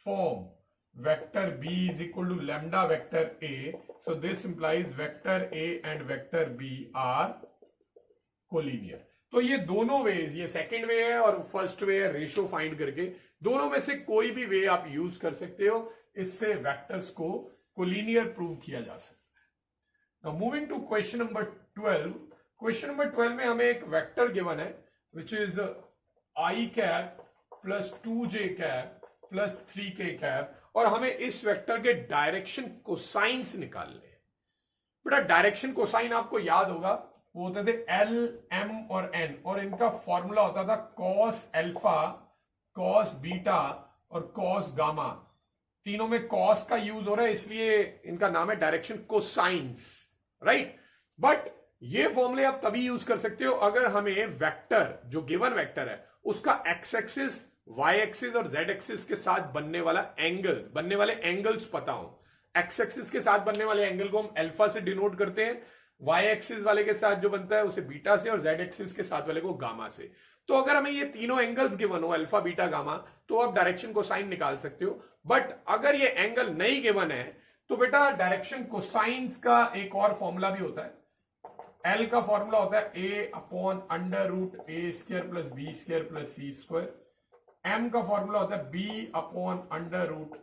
form vector b is equal to lambda vector a, so this implies vector a and vector b are collinear। तो ये दोनों वेज, ये सेकंड वे है और फर्स्ट वे है रेशो फाइंड करके, दोनों में से कोई भी वे आप यूज कर सकते हो, इससे वेक्टर्स को कोलिनियर प्रूव किया जा सकता है। Now moving to question number 12। Question number 12 में हमें एक वेक्टर गिवन है which is I cap plus 2j cap plus 3k cap, और हमें इस वेक्टर के डायरेक्शन कोसाइंस निकालने हैं। बेटा डायरेक्शन कोसाइन आपको याद होगा, वो होते थे एल, एम और एन, और इनका फॉर्मूला होता था कॉस एल्फा, कॉस बीटा और कॉस गामा। तीनों में कॉस का यूज हो रहा है, इसलिए इनका नाम है डायरेक्शन कोसाइंस, राइट। बट ये फॉर्मूले आप तभी यूज कर सकते हो अगर हमें वेक्टर, जो गिवन वेक्टर है, उसका एक्स एक्सिस, वाई एक्सिस और जेड एक्सिस के साथ बनने वाले एंगल्स पता हो। एक्स एक्सिस के साथ बनने वाले एंगल को हम अल्फा से डिनोट करते हैं, वाई एक्सिस वाले के साथ जो बनता है उसे बीटा से, और जेड एक्सिस के साथ वाले को गामा से। तो अगर हमें ये तीनों एंगल्स गिवन हो, अल्फा बीटा गामा, तो आप डायरेक्शन कोसाइन निकाल सकते हो। बट अगर ये एंगल नहीं गिवन है तो बेटा डायरेक्शन कोसाइंस का एक और फॉर्मूला भी होता है। एल का फॉर्मूला होता है a upon under root A square plus B square plus C square. M का फॉर्मूला होता है बी अपॉन अंडर रूट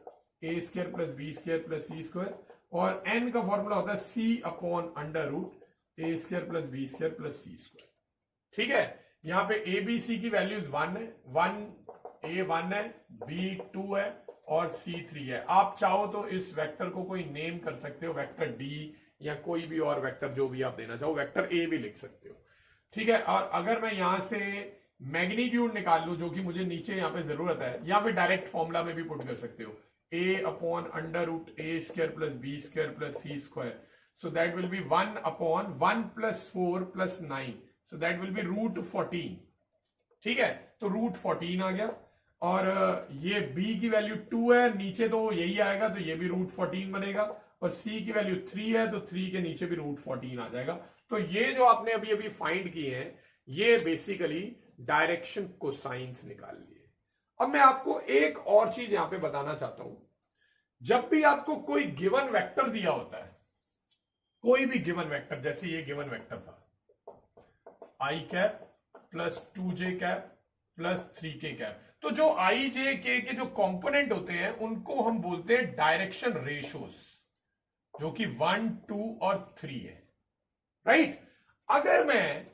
ए square plus B square plus सी स्क्वायर, और एन का फॉर्मूला होता है सी अपॉन अंडर रूट ए square plus B square plus सी स्क्वायर। ठीक है, यहां पे ए बी सी की वैल्यूज 1 है, 1 है, बी 2 है और सी 3 है। आप चाहो तो इस वेक्टर को कोई नेम कर सकते हो, वेक्टर डी या कोई भी और वेक्टर जो भी आप देना चाहो, वेक्टर ए भी लिख सकते हो। ठीक है, और अगर मैं यहां से मैग्नीट्यूड निकाल लूं, जो कि मुझे नीचे यहां पे जरूरत है, या फिर डायरेक्ट फॉर्मूला में भी पुट कर सकते हो, a upon under root A square plus B square plus C square, so that will be 1 upon 1 plus 4 plus 9, so that will be root 14। ठीक है, तो रूट 14 आ गया, और ये b की वैल्यू 2 है, नीचे तो यही आएगा, तो ये भी रूट 14 बनेगा, और c की वैल्यू 3 है, तो 3 के नीचे भी रूट 14 आ जाएगा। तो ये जो आपने अभी अभी फाइंड किए हैं, ये बेसिकली डायरेक्शन कोसाइंस निकाल लिए। अब मैं आपको एक और चीज यहां पे बताना चाहता हूं। जब भी आपको कोई गिवन वेक्टर दिया होता है, कोई भी गिवन वेक्टर, जैसे ये गिवन वेक्टर था i cap plus 2j cap plus 3k cap, तो जो आई जे के जो कंपोनेंट होते हैं उनको हम बोलते हैं डायरेक्शन रेशोस, जो कि 1, 2 और 3 है, राइट। अगर मैं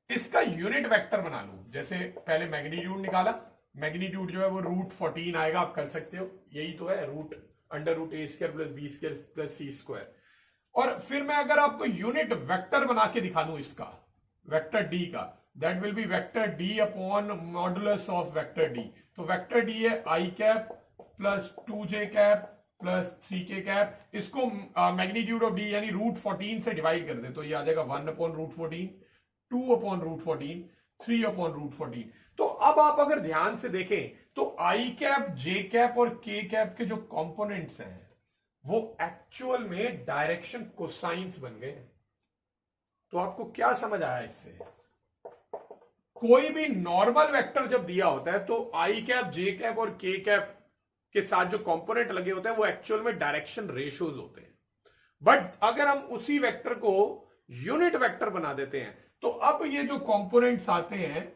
इसका यूनिट वेक्टर बना लूं, जैसे पहले मैग्नीट्यूड निकाला, मैग्नीट्यूड जो है वो रूट 14 आएगा, आप कर सकते हो, यही तो है, रूट अंडर रूट ए square plus B square plus सी स्क्वायर। और फिर मैं अगर आपको यूनिट वेक्टर बना के दिखा दूं इसका, वेक्टर डी का, that will be vector d upon modulus of vector d. तो वेक्टर डी है i cap plus 2j cap plus 3k cap, इसको मैग्नीट्यूड ऑफ डी यानी रूट 14 से डिवाइड कर दे, तो ये आ जाएगा 1 upon root 14, 2 upon root 14, 3 upon root 14। तो अब आप अगर ध्यान से देखें तो आई कैप, जे कैप और के कैप के जो कंपोनेंट्स हैं वो एक्चुअल में डायरेक्शन कोसाइंस बन गए। तो आपको क्या समझ आया इससे? कोई भी नॉर्मल वेक्टर जब दिया होता है तो आई कैप, जे कैप और के कैप के साथ जो कंपोनेंट लगे होते हैं वो एक्चुअल में डायरेक्शन रेशोज होते हैं। बट अगर हम उसी वेक्टर को यूनिट वेक्टर बना देते हैं तो अब ये जो कंपोनेंट्स आते हैं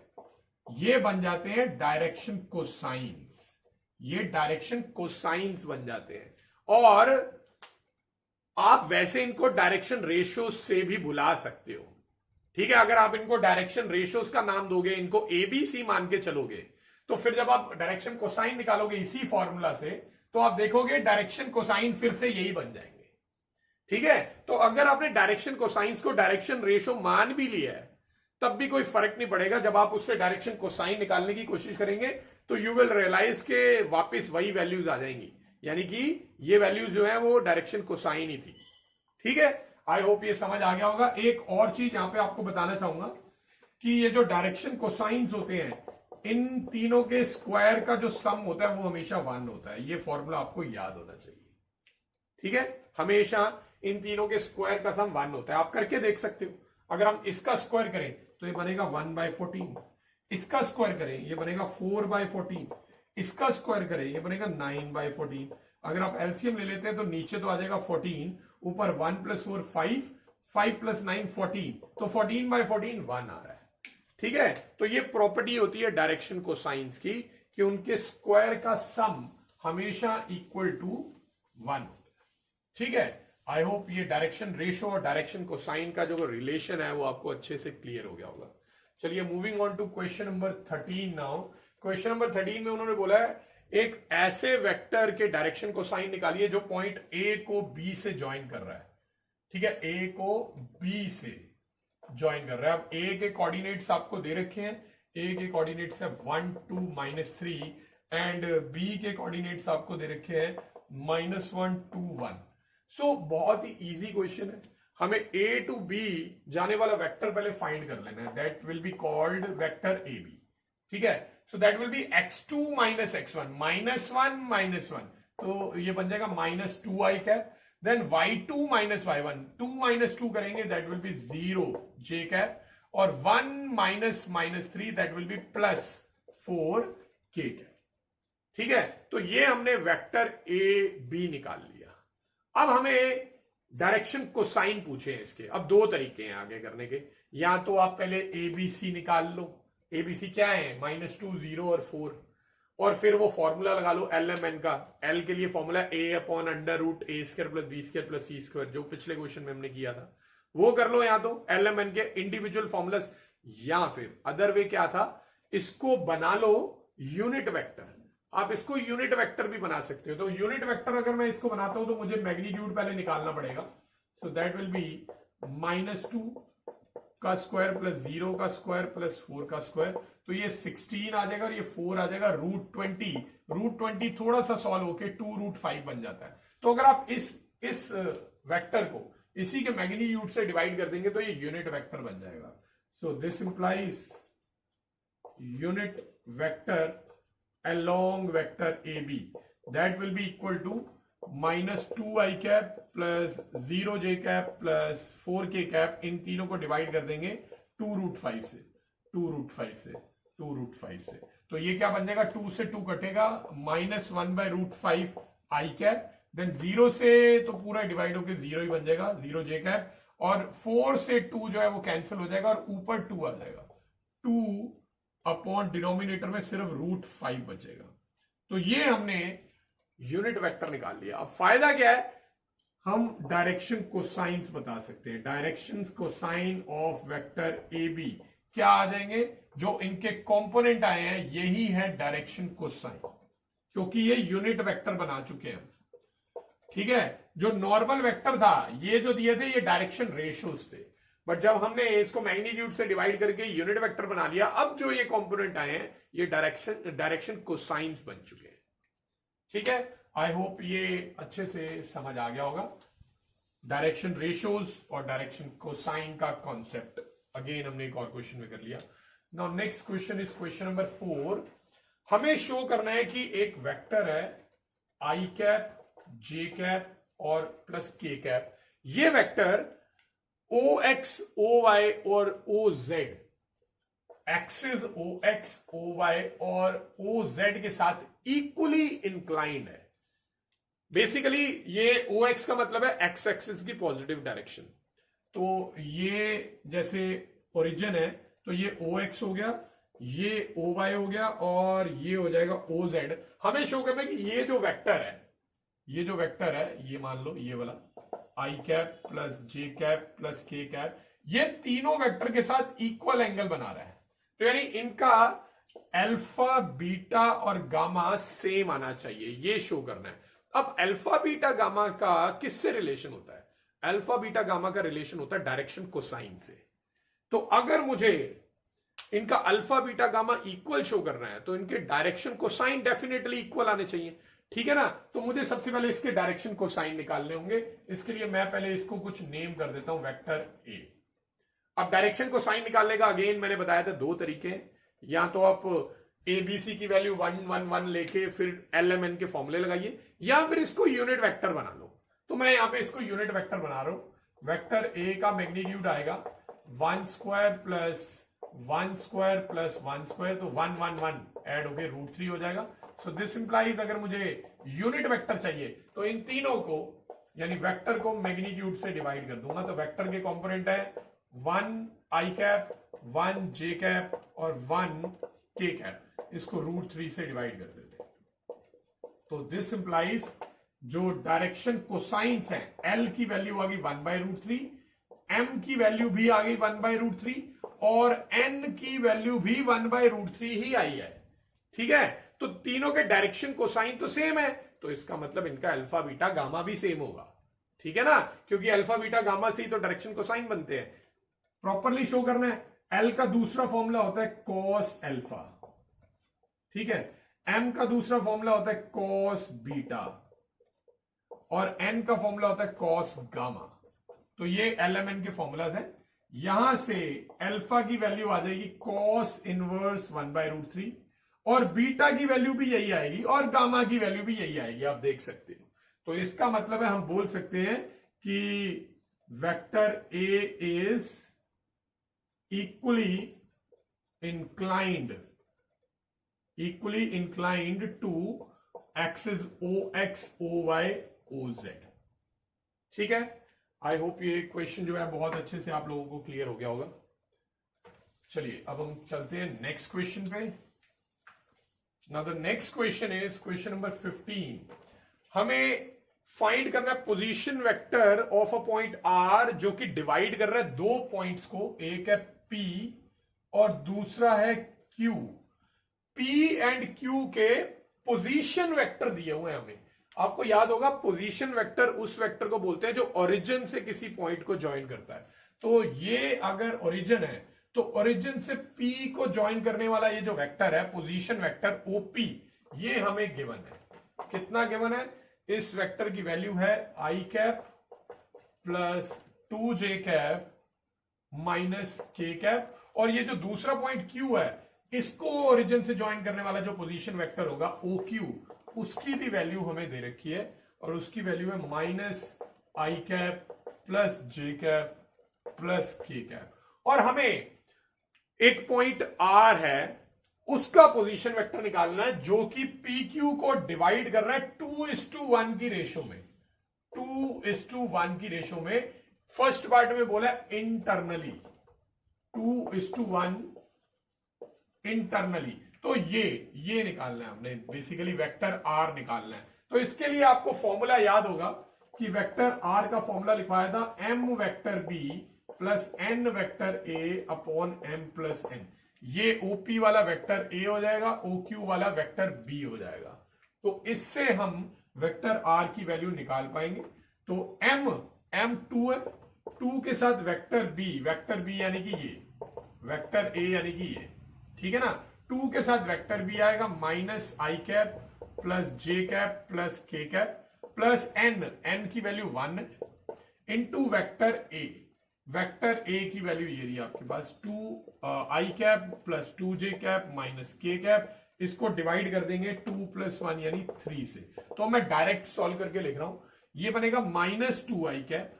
ये बन जाते हैं डायरेक्शन कोसाइंस, ये डायरेक्शन कोसाइंस बन जाते हैं। और आप वैसे इनको डायरेक्शन रेशियोज से भी बुला सकते हो। ठीक है, अगर आप इनको डायरेक्शन रेशियोज का नाम दोगे, इनको एबीसी मान के चलोगे, तो फिर जब आप डायरेक्शन कोसाइन निकालोगे इसी फॉर्मूला से, तो आप देखोगे डायरेक्शन कोसाइन फिर से यही बन जाएंगे। ठीक है, तो अगर आपने डायरेक्शन कोसाइंस को डायरेक्शन रेशियो मान भी लिया है तब भी कोई फर्क नहीं पड़ेगा। जब आप उससे डायरेक्शन कोसाइन निकालने की कोशिश करेंगे तो यू विल रियलाइज के वापस वही वैल्यूज आ जाएंगी, यानी कि ये वैल्यूज जो है वो डायरेक्शन कोसाइन ही थी। ठीक है, आई होप ये समझ आ गया होगा। एक और चीज यहां पे आपको बताना चाहूंगा कि ये जो डायरेक्शन कोसाइंस होते हैं, इन तीनों के स्क्वायर का जो सम होता है वो हमेशा 1 होता है। ये फॉर्मूला आपको याद होना चाहिए। ठीक है, हमेशा इन तीनों के स्क्वायर का सम 1 होता है। आप करके देख सकते हो। अगर हम इसका स्क्वायर करें तो ये बनेगा 1/14, इसका स्क्वायर करें ये बनेगा 4/14, इसका स्क्वायर करें ये बनेगा 9/14। अगर आप एलसीएम ले लेते हैं तो नीचे तो आ जाएगा 14, ऊपर 1 + 4 5, 5 + 9 14, तो 14/14 1 आ रहा है। ठीक है, तो ये प्रॉपर्टी होती है डायरेक्शन कोसाइंस की कि उनके स्क्वायर का सम हमेशा इक्वल टू 1। ठीक है, आई होप ये डायरेक्शन रेशो और डायरेक्शन कोसाइन का जो रिलेशन है वो आपको अच्छे से क्लियर हो गया होगा। चलिए moving on to question number 13 now. Question number 13 में उन्होंने बोला है एक ऐसे वेक्टर के डायरेक्शन कोसाइन निकालिए जो पॉइंट ए को बी से ज्वाइन कर रहा है। ठीक है, ए को बी से ज्वाइन कर रहा है। अब ए के कोऑर्डिनेट्स आपको दे रखे हैं, ए के कोऑर्डिनेट्स है 1 2 -3 एंड बी के कोऑर्डिनेट्स आपको दे रखे हैं -1 2 1। सो बहुत ही इजी क्वेश्चन है, हमें ए टू बी जाने वाला वेक्टर पहले फाइंड कर लेना है, that will be called vector A B. ठीक है, सो that will B x2 - x1 -1 -1, तो ये बन जाएगा -2i cap. Then y2 - y1 2 - 2 करेंगे that will B 0 j cap, और 1 - -3 that will be +4 k cap. ठीक है, तो ये हमने वेक्टर ए बी निकाल लिया। अब हमें डायरेक्शन कोसाइन पूछे हैं इसके। अब दो तरीके हैं आगे करने के, या तो आप पहले एबीसी निकाल लो। एबीसी क्या है, -2 0 और 4, और फिर वो फॉर्मूला लगा लो LMN का। एल के लिए फॉर्मूला a/√a² + b² + c², जो पिछले क्वेश्चन में हमने किया था वो कर लो, या तो LMN के इंडिविजुअल फॉर्मूलास, या फिर अदर वे क्या था, इसको बना लो यूनिट वेक्टर। आप इसको यूनिट वेक्टर भी बना सकते हो। तो यूनिट वेक्टर अगर मैं इसको बनाता हूं तो मुझे मैग्नीट्यूड पहले निकालना पड़ेगा। सो दैट विल बी -2 का स्क्वायर + 0 का स्क्वायर + 4 का स्क्वायर, तो ये 16 आ जाएगा और ये 4 आ जाएगा √20। √20 थोड़ा सा सॉल्व होके 2√5 बन जाता है। तो अगर आप इस वेक्टर को इसी के मैग्नीट्यूड से डिवाइड कर देंगे तो ये यूनिट वेक्टर बन जाएगा। So this implies unit vector along vector AB that will be equal to -2i cap + 0j cap + 4k cap. इन तीनों को डिवाइड कर देंगे 2√5 से, 2√5 से। तो ये क्या बन जाएगा, 2 से 2 कटेगा, -1/√5 i कैप। देन 0 से तो पूरा डिवाइड होके 0 ही बन जाएगा, 0j कैप, और 4 से 2 जो है वो कैंसिल हो जाएगा और ऊपर 2 आ जाएगा। 2 अपॉन डिनोमिनेटर में सिर्फ √5 बचेगा। तो ये हमने यूनिट वेक्टर निकाल लिया। अब फायदा क्या है, हम डायरेक्शन कोसाइंस बता सकते हैं। Direction cosine of vector A B क्या आ जाएंगे, जो इनके कंपोनेंट आए हैं यही है डायरेक्शन कोसाइन, क्योंकि ये यूनिट वेक्टर बना चुके हैं। ठीक है, जो नॉर्मल वेक्टर था ये जो दिए थे ये डायरेक्शन रेशियोज थे, बट जब हमने इसको मैग्नीट्यूड से डिवाइड करके यूनिट वेक्टर बना लिया, अब जो ये कंपोनेंट आए हैं ये डायरेक्शन कोसाइंस बन चुके हैं। ठीक है, आई होप ये अच्छे से समझ आ गया होगा डायरेक्शन रेशियोज और डायरेक्शन कोसाइन का कॉन्सेप्ट। अगेन हमने एक और क्वेश्चन में कर लिया। Now next question is question number 4। हमें शो करना है कि एक वेक्टर है आई कैप, जे कैप और +k कैप। ये वेक्टर OX, OY और OZ, एक्सिस OX, OY और OZ के साथ इक्वली इंक्लाइंड है। बेसिकली ये OX का मतलब है एक्स एक्सिस की पॉजिटिव डायरेक्शन। तो ये जैसे ओरिजिन है तो ये OX हो गया, ये OY हो गया और ये हो जाएगा OZ। हमें शो करना है कि ये जो वेक्टर है, ये मान लो ये वाला आई कैप + जे कैप + के कैप, ये तीनों वेक्टर के साथ इक्वल एंगल बना रहा है। तो यानी इनका अल्फा, बीटा और गामा सेम आना चाहिए, ये शो करना है। अब अल्फा, बीटा, गामा का किससे रिलेशन होता है? अल्फा, बीटा, गामा का रिलेशन होता है डायरेक्शन कोसाइन से। तो अगर मुझे इनका alpha, beta, gamma equal show करना है तो इनके डायरेक्शन कोसाइन डेफिनेटली इक्वल आने चाहिए। ठीक है ना, तो मुझे सबसे पहले इसके डायरेक्शन कोसाइन निकालने होंगे। इसके लिए मैं पहले इसको कुछ नेम कर देता हूं, वेक्टर ए। अब डायरेक्शन कोसाइन निकालने का अगेन मैंने बताया था दो तरीके हैं, या तो आप एबीसी की वैल्यू 1 1 1 लेके फिर LMN के फॉर्मूले लगाइए, या फिर इसको यूनिट वेक्टर बना लो। तो मैं यहां पे इसको यूनिट वेक्टर बना रहा हूं। वेक्टर ए का मैग्नीट्यूड आएगा 1² + 1² + 1², तो 1 1 1 ऐड होके √3 हो जाएगा। सो दिस इंप्लाइज अगर मुझे यूनिट वेक्टर चाहिए तो इन तीनों को यानी वेक्टर को मैग्नीट्यूड से डिवाइड कर दूंगा। तो वेक्टर के कंपोनेंट है 1 आई कैप, 1 जे कैप और 1 के कैप, इसको √3 से डिवाइड कर देते हैं। तो दिस इंप्लाइज जो डायरेक्शन कोसाइंस है, एल की वैल्यू आ गई 1/√3, एम की वैल्यू भी आ गई 1/√3 और एन की वैल्यू भी 1/√3 ही आई है। ठीक है, तो तीनों के डायरेक्शन कोसाइन तो सेम है, तो इसका मतलब इनका अल्फा बीटा गामा भी सेम होगा। ठीक है ना, क्योंकि अल्फा बीटा गामा से ही तो डायरेक्शन कोसाइन बनते हैं। प्रॉपरली शो करना है, एल का दूसरा फॉर्मूला होता है कॉस अल्फा, ठीक है, एम का दूसरा फॉर्मूला होता है कॉस बीटा और एन का फॉर्मूला होता है कॉस गामा। तो ये एलएमएन के फॉर्मूलाज हैं। यहां से अल्फा की वैल्यू आ जाएगी कॉस इनवर्स 1/√3 और बीटा की वैल्यू भी यही आएगी और गामा की वैल्यू भी यही आएगी, आप देख सकते हो। तो इसका मतलब है हम बोल सकते हैं कि vector A is equally inclined to axis OX, OY, OZ। ठीक है, आई होप ये क्वेश्चन जो है बहुत अच्छे से आप लोगों को क्लियर हो गया होगा। चलिए अब हम चलते हैं नेक्स्ट क्वेश्चन पे। Now the next question is question number 15। हमें फाइंड करना है position vector of a point R जो कि डिवाइड कर रहा है दो पॉइंट्स को, एक है P और दूसरा है Q। P एंड Q के पोजीशन वेक्टर दिए हुए हैं हमें। आपको याद होगा पोजीशन वेक्टर उस वेक्टर को बोलते हैं जो ओरिजिन से किसी पॉइंट को ज्वाइन करता है। तो ये अगर ओरिजिन है तो ओरिजिन से P को ज्वाइन करने वाला ये जो वेक्टर है पोजीशन वेक्टर OP, ये हमें गिवन है। कितना गिवन है? इस वेक्टर की वैल्यू है i cap plus 2j cap minus के कैप, और ये जो दूसरा पॉइंट Q है इसको ओरिजिन से ज्वाइन करने वाला जो पोजीशन वेक्टर होगा OQ, उसकी भी वैल्यू हमें दे रखी है और उसकी वैल्यू है माइनस आई कैप प्लस जे कैप प्लस के कैप। और हमें एक पॉइंट R है उसका पोजीशन वेक्टर निकालना है जो कि PQ को डिवाइड कर रहा है 2:1 की रेशो में। 2:1 की रेशो में फर्स्ट पार्ट में बोला इंटरनली 2:1 इंटरनली। तो ये निकालना है हमने, बेसिकली वेक्टर R निकालना है। तो इसके लिए आपको फॉर्मूला याद होगा कि वेक्टर R का फॉर्मूला लिखवाया था m vector B plus n vector A upon m plus n। ये OP वाला वेक्टर A हो जाएगा, OQ वाला वेक्टर B हो जाएगा। तो इससे हम वेक्टर R की वैल्यू निकाल पाएंगे। तो m 2 है, 2 के साथ वेक्टर B यानी कि ये वेक्टर A यानी कि ये, ठीक है ना। 2 के साथ वेक्टर B आएगा माइनस आई कैप प्लस जे कैप प्लस के कैप प्लस n की वैल्यू 1 है into vector A। Vector A की वैल्यू ये रही आपके पास 2 आई cap plus 2j cap minus के कैप। इसको डिवाइड कर देंगे 2 + 1 यानी 3 से। तो मैं डायरेक्ट सॉल्व करके लिख रहा हूं, ये बनेगा माइनस 2 आई कैप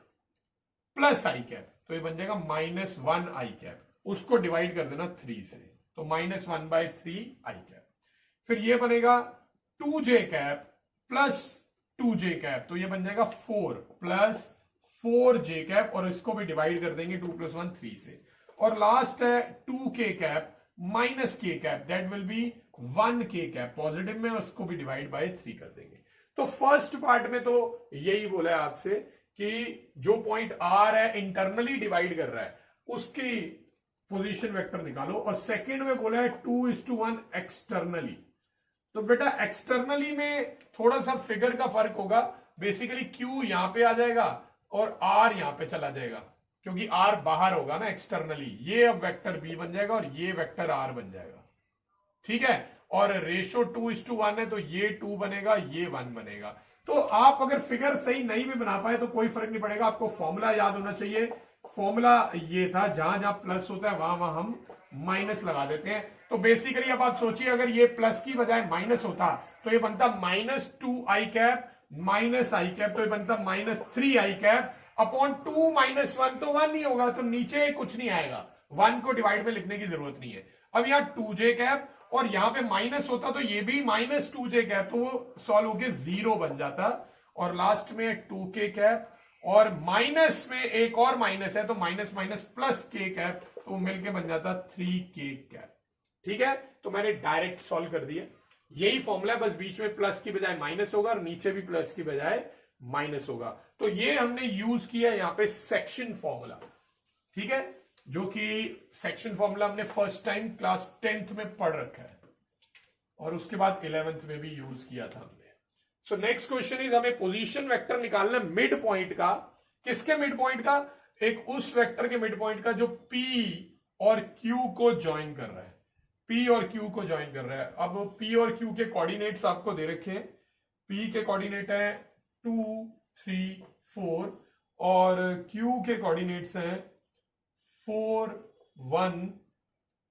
प्लस आई कैप, तो ये बन जाएगा माइनस 1 आई कैप। उसको डिवाइड कर देना 3 से, तो -1/3 आई कैप। फिर ये बनेगा 2j cap plus 2j cap, तो ये बन जाएगा 4 प्लस 4j कैप, और इसको भी डिवाइड कर देंगे 2 + 1 3 से। और लास्ट है 2k cap minus k cap, that will B 1k cap positive में, उसको भी डिवाइड बाय 3 कर देंगे। तो फर्स्ट पार्ट में तो यही बोला है आपसे कि जो पॉइंट R है इंटरनली डिवाइड कर रहा है उसकी पोजीशन वेक्टर निकालो, और सेकंड में बोला है 2:1 एक्सटर्नली। तो बेटा एक्सटर्नली में थोड़ा सा फिगर का फर्क होगा, बेसिकली Q यहां पे आ जाएगा और R यहां पे चला जाएगा, क्योंकि R बाहर होगा ना एक्सटर्नली। ये अब वेक्टर B बन जाएगा और ये वेक्टर R बन जाएगा, ठीक है। और रेशो 2:1 है तो ये 2 बनेगा, ये 1 बनेगा। तो आप अगर फिगर सही नहीं भी बना पाए तो कोई फर्क नहीं पड़ेगा, आपको फॉर्मूला याद होना चाहिए। फॉर्मूला ये था, जहां जहां प्लस होता है वहां वहां हम माइनस लगा देते हैं। तो बेसिकली अब आप सोचिए, अगर ये प्लस की बजाय माइनस होता तो ये बनता -2 आई कैप माइनस आई कैप, तो ये बनता -3 आई कैप अपॉन 2 - 1, तो 1 ही होगा, तो नीचे कुछ नहीं आएगा। 1 को डिवाइड में लिखने की जरूरत नहीं है। अब यहाँ 2j कैप और यहां पे माइनस होता तो ये भी -2j कैप, तो वो सॉल्व होके 0 बन जाता। और लास्ट में 2k कैप और माइनस में एक और माइनस है तो माइनस माइनस प्लस के कैप, तो मिलके बन जाता 3k कैप। ठीक है, तो मैंने डायरेक्ट सॉल्व कर दिया। यही फॉर्मूला है, बस बीच में प्लस की बजाय माइनस होगा और नीचे भी प्लस की बजाय माइनस होगा। तो ये हमने यूज किया यहां पे सेक्शन फॉर्मूला। ठीक है, जो कि सेक्शन फॉर्मूला हमने फर्स्ट टाइम क्लास 10th में पढ़ रखा है और उसके बाद 11th में भी यूज किया था हमने। सो नेक्स्ट क्वेश्चन इज, हमें पोजीशन वेक्टर निकालना है मिड पॉइंट का। किसके मिड पॉइंट का? एक उस वेक्टर के मिड पॉइंट का जो P और Q को ज्वाइन कर रहा है। P और Q को ज्वाइन कर रहा है। अब P और Q के कोऑर्डिनेट्स आपको दे रखे हैं। P के कोऑर्डिनेट है 2, 3, 4 और Q के कोऑर्डिनेट्स हैं 4, 1,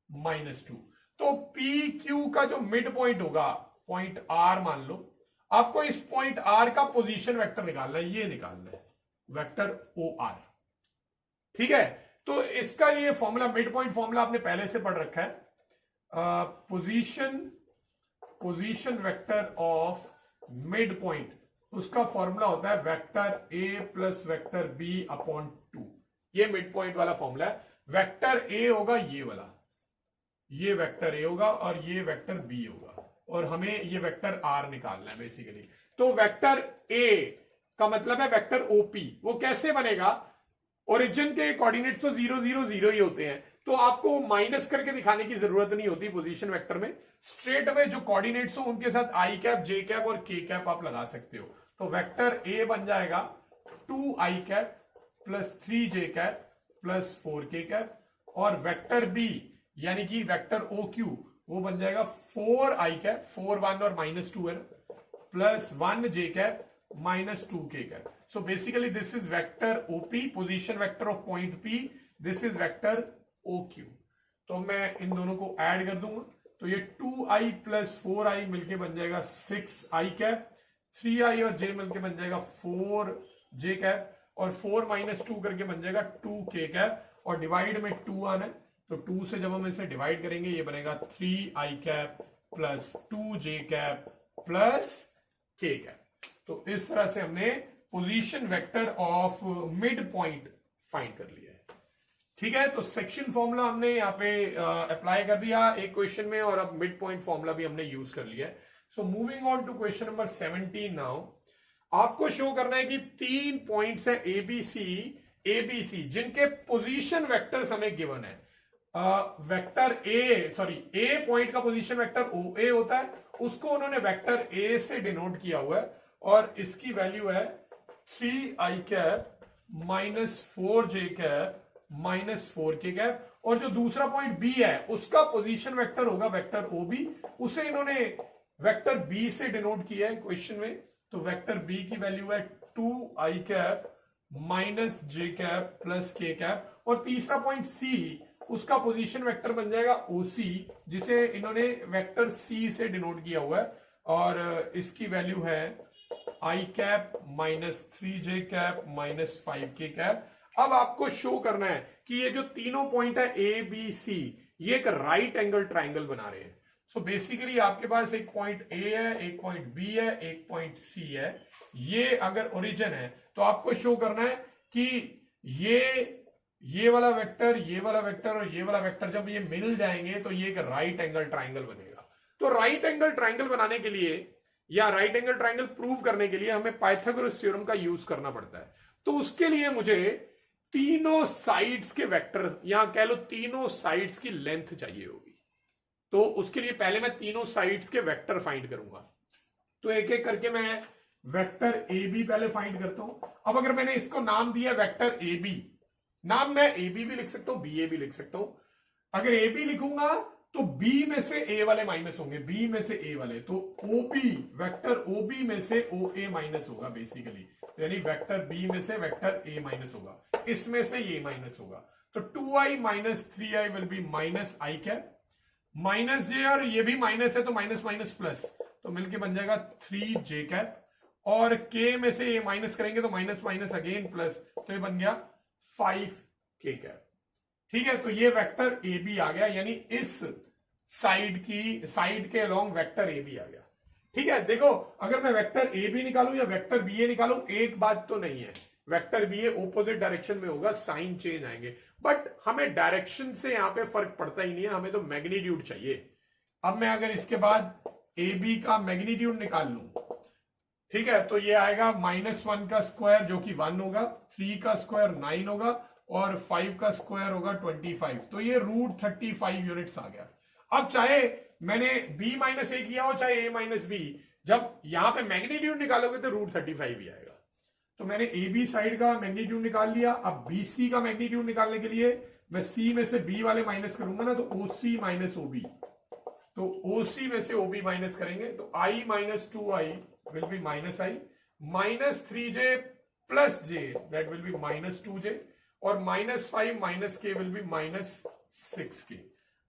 -2। तो पी क्यू का जो मिड पॉइंट होगा, पॉइंट आर मान लो, आपको इस पॉइंट आर का पोजीशन वेक्टर निकालना है, ये निकालना है वेक्टर ओ आर। ठीक है, तो इसका ये फॉर्मूला, मिड पॉइंट फॉर्मूला आपने पहले से पढ़ रखा है। Position vector of mid point, उसका फॉर्मूला होता है vector A plus vector B upon 2। ये मिड पॉइंट वाला फॉर्मूला है। वेक्टर ए होगा ये वाला, ये वेक्टर ए होगा और ये वेक्टर बी होगा और हमें ये वेक्टर आर निकालना है बेसिकली। तो वेक्टर ए का मतलब है वेक्टर ओपी। वो कैसे बनेगा? ओरिजिन के कोऑर्डिनेट्स तो 0, 0, 0 ही होते हैं, तो आपको माइनस करके दिखाने की जरूरत नहीं होती पोजीशन वेक्टर में। स्ट्रेट अवे जो कोऑर्डिनेट्स हो उनके साथ आई कैप, जे कैप और के कैप आप लगा सकते हो। तो वेक्टर ए बन जाएगा 2 आई कैप प्लस 3 जे कैप प्लस 4 के कैप, और वेक्टर बी यानी कि वेक्टर ओ क्यू वो बन जाएगा 4 आई कैप, 4, 1 और -2 है, plus 1 J cap -2 K cap. So basically this is vector OP, position vector of point P. This is vector O Q. तो मैं इन दोनों को ऐड कर दूंगा, तो ये 2i प्लस 4i मिलके बन जाएगा 6i कैप, 3i और j मिलके बन जाएगा 4j कैप, और 4 -2 करके बन जाएगा 2k कैप, और डिवाइड में 2 आना है, तो 2 से जब हम इसे डिवाइड करेंगे ये बनेगा 3i cap plus 2j cap plus k cap. तो इस तरह से हमने position vector of mid point find कर लिया है। ठीक है, तो सेक्शन फॉर्मूला हमने यहाँ पे अप्लाई कर दिया एक क्वेश्चन में, और अब मिड पॉइंट फॉर्मूला भी हमने यूज कर लिया है। So moving on to question number 17 now. आपको शो करना है कि 3 पॉइंट्स हैं एबीसी जिनके पोजीशन वेक्टर्स हमें गिवन है। वेक्टर ए पॉइंट का पोजीशन वेक्टर ओ ए होता है, उसको उन्होंने वेक्टर ए से डिनोट किया हुआ है, और इसकी वैल्यू है 3i cap -4j cap -4k cap, और जो दूसरा पॉइंट बी है उसका पोजीशन वेक्टर होगा वेक्टर ओ बी, उसे इन्होंने वेक्टर बी से डिनोट किया है क्वेश्चन में। तो वेक्टर बी की वैल्यू है 2i cap -j cap plus k cap, और तीसरा पॉइंट सी, उसका पोजीशन वेक्टर बन जाएगा ओसी, जिसे इन्होंने वेक्टर सी से डिनोट किया हुआ है, और इसकी वैल्यू है i cap -3j cap -5k cap. अब आपको शो करना है कि ये जो तीनों पॉइंट है ए बी सी, ये एक राइट एंगल ट्राइंगल बना रहे हैं। सो बेसिकली आपके पास एक पॉइंट ए है, एक पॉइंट बी है, एक पॉइंट सी है। ये अगर ओरिजिन है तो आपको शो करना है कि ये वाला वेक्टर, ये वाला वेक्टर और ये वाला वेक्टर जब ये मिल जाएंगे तो ये एक राइट एंगल ट्राइंगल बनेगा। तो राइट एंगल ट्राइंगल बनाने के लिए या राइट एंगल ट्राइंगल प्रूव करने के लिए हमें पाइथागोरस थ्योरम का यूज करना पड़ता है। तो उसके लिए मुझे तीनों साइड्स के वेक्टर, यहां कह लो तीनों साइड्स की लेंथ चाहिए होगी। तो उसके लिए पहले मैं तीनों साइड्स के वेक्टर फाइंड करूंगा। तो एक एक करके मैं वेक्टर ए बी पहले फाइंड करता हूं। अब अगर मैंने इसको नाम दिया वेक्टर ए बी, नाम मैं ए बी भी लिख सकता हूं, बी ए भी लिख सकता हूं। अगर ए बी लिखूंगा तो बी में से ए वाले माइनस होंगे, बी में से ए वाले, तो O B, vector O B में से ओ ए माइनस होगा बेसिकली, यानी वेक्टर बी में से वेक्टर ए माइनस होगा, इसमें से ये माइनस होगा। तो 2i - 3i will be -i cap, minus j, और ये भी माइनस है तो माइनस माइनस प्लस, तो मिलके बन जाएगा 3j कैप, और k में से ये माइनस करेंगे तो माइनस माइनस अगेन प्लस, तो ये बन गया 5k कैप। ठीक है, तो ये वेक्टर ए बी आ गया, यानी इस साइड के अलोंग वेक्टर ए बी आ गया। ठीक है, देखो अगर मैं वेक्टर ए बी निकालूं या वेक्टर बी ए निकालूं, एक बात तो नहीं है, वेक्टर बी ए ऑपोजिट डायरेक्शन में होगा, साइन चेंज आएंगे। बट हमें डायरेक्शन से यहां पे फर्क पड़ता ही नहीं है, हमें तो मैग्नीट्यूड चाहिए। अब मैं अगर इसके बाद ए बी का मैग्नीट्यूड निकाल लूं, ठीक है, तो ये आएगा -1 का स्क्वायर जो कि 1 होगा, 3 का स्क्वायर 9 होगा और 5 का स्क्वायर होगा 25। तो ये √35 यूनिट्स आ गया। अब चाहे मैंने b माइनस ए किया हो चाहे a माइनस बी, जब यहां पे मैग्नीट्यूड निकालोगे तो √35 ही आएगा। तो मैंने ए बी साइड का मैग्नीट्यूड निकाल लिया। अब बी सी का मैग्नीट्यूड निकालने के लिए मैं सी में से बी वाले माइनस करूंगा ना, तो ओ सी माइनस ओ बी, तो ओ सी में से ओ बी माइनस करेंगे तो i minus 2i will be minus i, minus 3j plus j that will be minus 2j और -5 minus k will be -6k।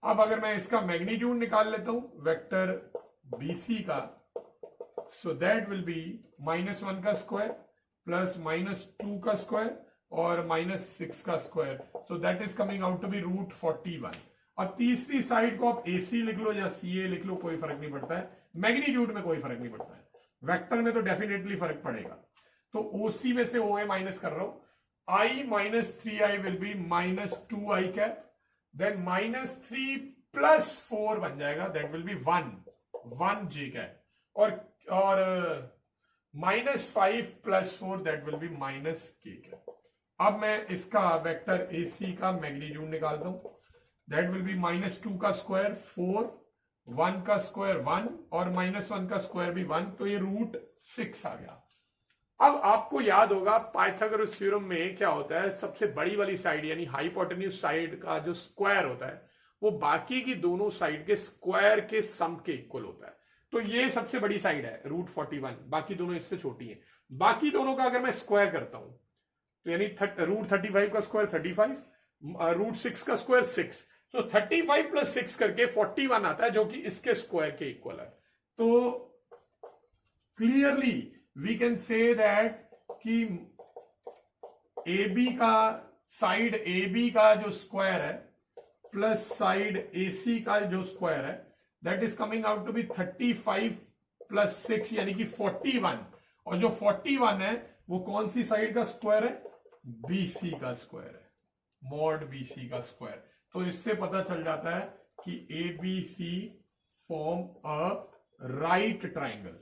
अब अगर मैं इसका मैग्नीट्यूड निकाल लेता हूं वेक्टर BC का, so that will be -1 का स्क्वायर प्लस -2 का स्क्वायर और -6 का square, so that is coming out to be √41। और तीसरी साइड को आप AC लिख लो या CA लिख लो, कोई फर्क नहीं पड़ता है, मैग्नीट्यूड में कोई फर्क नहीं पड़ता है, वेक्टर में तो डेफिनेटली फर्क पड़ेगा। तो OC में से OA माइनस कर रहा हूं, i minus 3i will be -2i cap, then -3 plus 4 बन जाएगा, that will be 1 j cap, और -5 plus 4 that will be -k cap. अब मैं इसका वेक्टर AC का मैग्नीट्यूड निकालता हूं, दैट विल बी -2 का स्क्वायर 4, 1 का स्क्वायर 1 और -1 का स्क्वायर भी 1, तो ये √6 आ गया। अब आपको याद होगा पाइथागोरस थ्योरम में क्या होता है, सबसे बड़ी वाली साइड यानी हाइपोटेन्यूज साइड का जो स्क्वायर होता है वो बाकी की दोनों साइड के स्क्वायर के सम के इक्वल होता है। तो ये सबसे बड़ी साइड है √41, बाकी दोनों इससे छोटी है। बाकी दोनों का अगर मैं स्क्वायर करता हूं तो यानी √35 का स्क्वायर 35, √6 का स्क्वायर 6, तो 35 प्लस 6 करके 41 आता है जो कि इसके स्क्वायर के इक्वल है। तो clearly we can say that कि AB का साइड AB का जो स्क्वायर है प्लस साइड AC का जो स्क्वायर है that is coming out to be 35 plus 6 यानी कि 41, और जो 41 है वो कौन सी साइड का स्क्वायर है, BC का स्क्वायर है, मॉड BC का स्क्वायर। तो इससे पता चल जाता है कि ABC form a right triangle.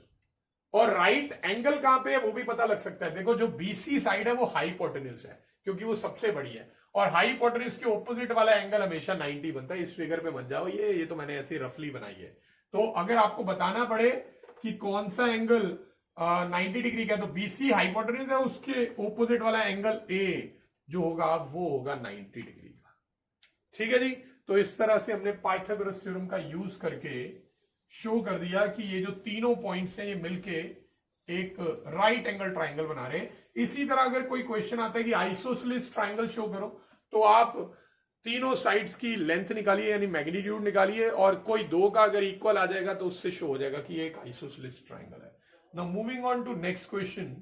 और राइट एंगल कहां पे है वो भी पता लग सकता है। देखो जो BC साइड है वो हाइपोटेन्यूज है क्योंकि वो सबसे बड़ी है, और हाइपोटेन्यूज के ऑपोजिट वाला एंगल हमेशा 90 बनता है। इस फिगर पे मत जाओ, ये तो मैंने ऐसे रफली बनाई है। तो अगर आपको बताना पड़े कि कौन सा एंगल 90 डिग्री का, तो BC हाइपोटेन्यूज है, उसके ऑपोजिट वाला एंगल A जो होगा वो होगा 90 डिग्री का। ठीक है जी। तो इस तरह से हमने पाइथागोरस थ्योरम का यूज करके शो कर दिया कि ये जो तीनों पॉइंट्स हैं ये मिलके एक राइट एंगल ट्राइंगल बना रहे हैं। इसी तरह अगर कोई क्वेश्चन आता है कि आइसोसेलेस ट्राइंगल शो करो, तो आप तीनों साइड्स की लेंथ निकालिए यानी मैग्नीट्यूड निकालिए, और कोई दो का अगर इक्वल आ जाएगा तो उससे शो हो जाएगा कि ये एक आइसोसेलेस ट्राइंगल है। Now moving on to next question.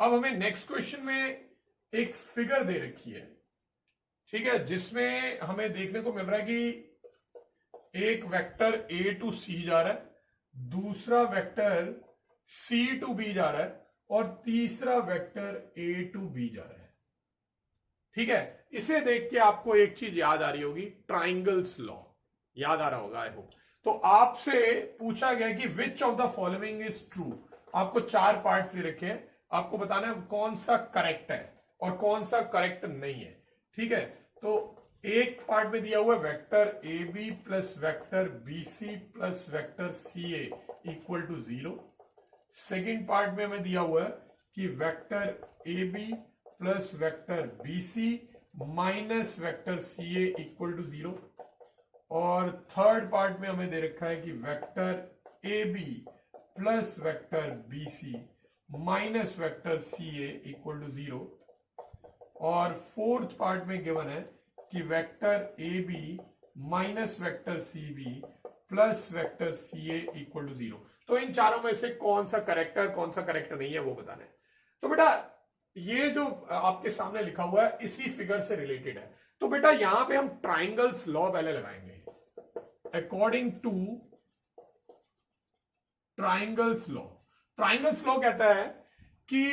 अब हमें नेक्स्ट क्वेश्चन में एक फिगर दे रखी है, ठीक है, जिसमें हमें देखने को मिल रहा है कि एक वेक्टर A टू C जा रहा है, दूसरा वेक्टर C टू B जा रहा है, और तीसरा वेक्टर A टू B जा रहा है। ठीक है, इसे देख के आपको एक चीज याद आ रही होगी, ट्राइंगल्स लॉ याद आ रहा होगा आई होप। तो आपसे पूछा गया कि which of the following is true. आपको 4 पार्ट्स दे रखे हैं, आपको बताना है कौन सा करेक्ट है और कौन सा करेक्ट नहीं है। ठीक है, तो एक पार्ट में दिया हुआ है vector AB plus vector BC plus vector CA equal to 0। Second part में हमें दिया हुआ है कि vector AB plus vector BC minus vector CA equal to 0। और थर्ड पार्ट में हमें दे रखा है कि vector AB plus vector BC minus vector CA equal to 0। और फोर्थ पार्ट में गिवन है कि vector AB minus vector CB plus vector CA equal to 0। तो इन चारों में से कौन सा करेक्ट है कौन सा करेक्ट नहीं है वो बताना है। तो बेटा ये जो आपके सामने लिखा हुआ है इसी फिगर से रिलेटेड है। तो बेटा यहां पे हम ट्राइंगल्स लॉ पहले लगाएंगे। According two triangles law, triangles law कहता है कि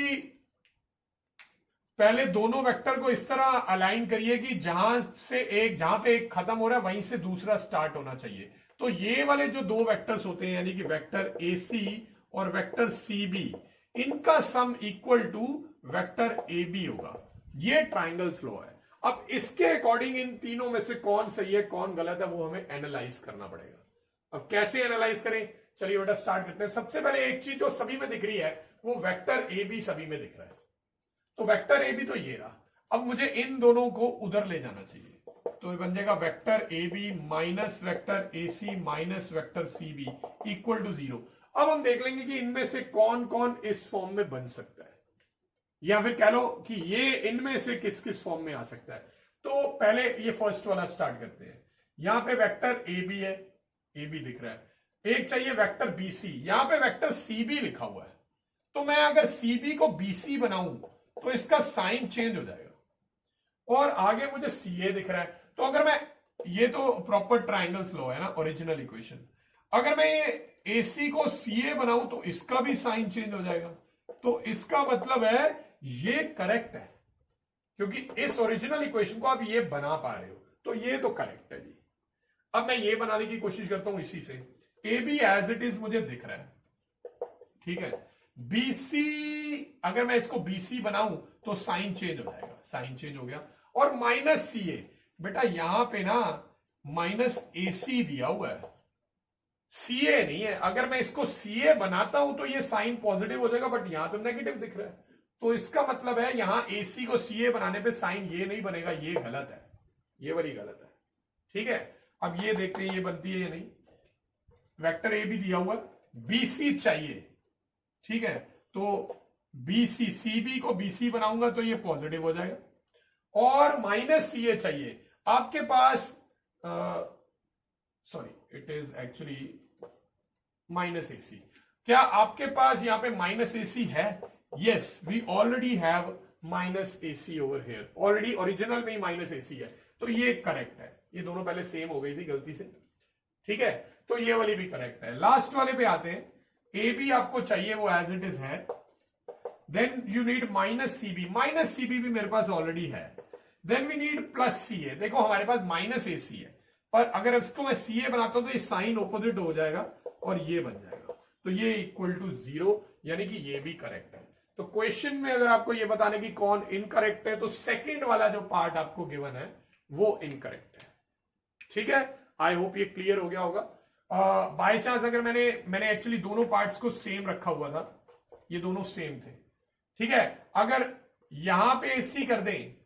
पहले दोनों वेक्टर को इस तरह अलाइन करिए कि जहां पे एक खत्म हो रहा है वहीं से दूसरा स्टार्ट होना चाहिए। तो ये वाले जो दो वेक्टर्स होते हैं यानी कि वेक्टर ए सी और वेक्टर सी बी, इनका sum equal to vector A B होगा। ये ट्राइंगल्स लॉ है। अब इसके अकॉर्डिंग इन तीनों में से कौन सही है कौन गलत है वो हमें एनालाइज करना पड़ेगा। अब कैसे एनालाइज करें, चलिए बेटा स्टार्ट करते हैं। सबसे पहले एक चीज जो सभी में दिख रही है वो वेक्टर ए बी सभी में दिख रहा है। तो वेक्टर ए बी तो ये रहा। अब मुझे इन दोनों को उधर ले जाना चाहिए, तो ये बन जाएगा vector A B minus vector A C minus vector C B equal to 0। अब हम देख लेंगे कि इनमें से कौन कौन इस फॉर्म में बन सकता है, या फिर कह लो कि ये इनमें से किस किस फॉर्म में आ सकता है। तो पहले ये फर्स्ट वाला स्टार्ट करते हैं। यहां पे वेक्टर ए बी है, ए बी दिख रहा है। एक चाहिए वेक्टर बी सी, यहां पे वेक्टर सी बी लिखा हुआ है। तो मैं अगर सी बी को बी सी बनाऊं तो इसका साइन चेंज हो जाएगा। और आगे मुझे सी ए दिख रहा है, तो अगर मैं, ये तो प्रॉपर ट्राइंगल्स लॉ है ना, ओरिजिनल इक्वेशन। अगर मैं ये ए सी को सी ए बनाऊं तो इसका भी साइन चेंज हो जाएगा। तो इसका मतलब है ये करेक्ट है, क्योंकि इस ओरिजिनल इक्वेशन को आप ये बना पा रहे हो, तो ये तो करेक्ट है जी। अब मैं ये बनाने की कोशिश करता हूं इसी से। A B as it is मुझे दिख रहा है, ठीक है। बीसी, अगर मैं इसको बीसी बनाऊं तो साइन चेंज हो जाएगा, साइन चेंज हो गया। और माइनस सी ए, बेटा यहां पे ना माइनस ए सी दिया हुआ है, सी ए नहीं है। अगर मैं इसको सी ए बनाता हूं तो ये साइन पॉजिटिव हो जाएगा, बट यहां तो नेगेटिव दिख रहा है। तो इसका मतलब है यहां ए सी को सी ए बनाने पे साइन ये नहीं बनेगा, ये गलत है, ये वाली गलत है, ठीक है। अब ये देखते हैं ये बनती है या नहीं। वेक्टर ए भी दिया हुआ, बी सी चाहिए, ठीक है। तो बीसी, सीबी को बीसी बनाऊंगा तो ये पॉजिटिव हो जाएगा। और माइनस सी ए चाहिए आपके पास, sorry it is actually minus a c. क्या आपके पास यहां पे माइनस ए सी है? Yes, we already have minus a c over here, already original में ही माइनस ए सी है, तो ये करेक्ट है। ये दोनों पहले सेम हो गई थी गलती से, ठीक है। तो ये वाली भी करेक्ट है। लास्ट वाले पे आते हैं। ए बी आपको चाहिए वो एज इट इज है, then you need minus C B, minus C B भी मेरे पास ऑलरेडी है। Then we need plus C A, देखो हमारे पास माइनस ए सी है, पर अगर इसको मैं सी ए बनाता हूं तो ये साइन ऑपोजिट हो जाएगा और ये बन जाएगा, तो ये इक्वल टू 0, यानी कि ये भी करेक्ट है। तो क्वेश्चन में अगर आपको ये बताने की कौन इनकरेक्ट है, तो सेकेंड वाला जो पार्ट आपको गिवन है वो इनकरेक्ट है, ठीक है। आई होप ये क्लियर हो गया होगा। बाय चांस अगर मैंने एक्चुअली दोनों पार्ट्स को सेम रखा हुआ था, ये दोनों सेम थे, ठीक है। अगर यहां पे एसी कर दें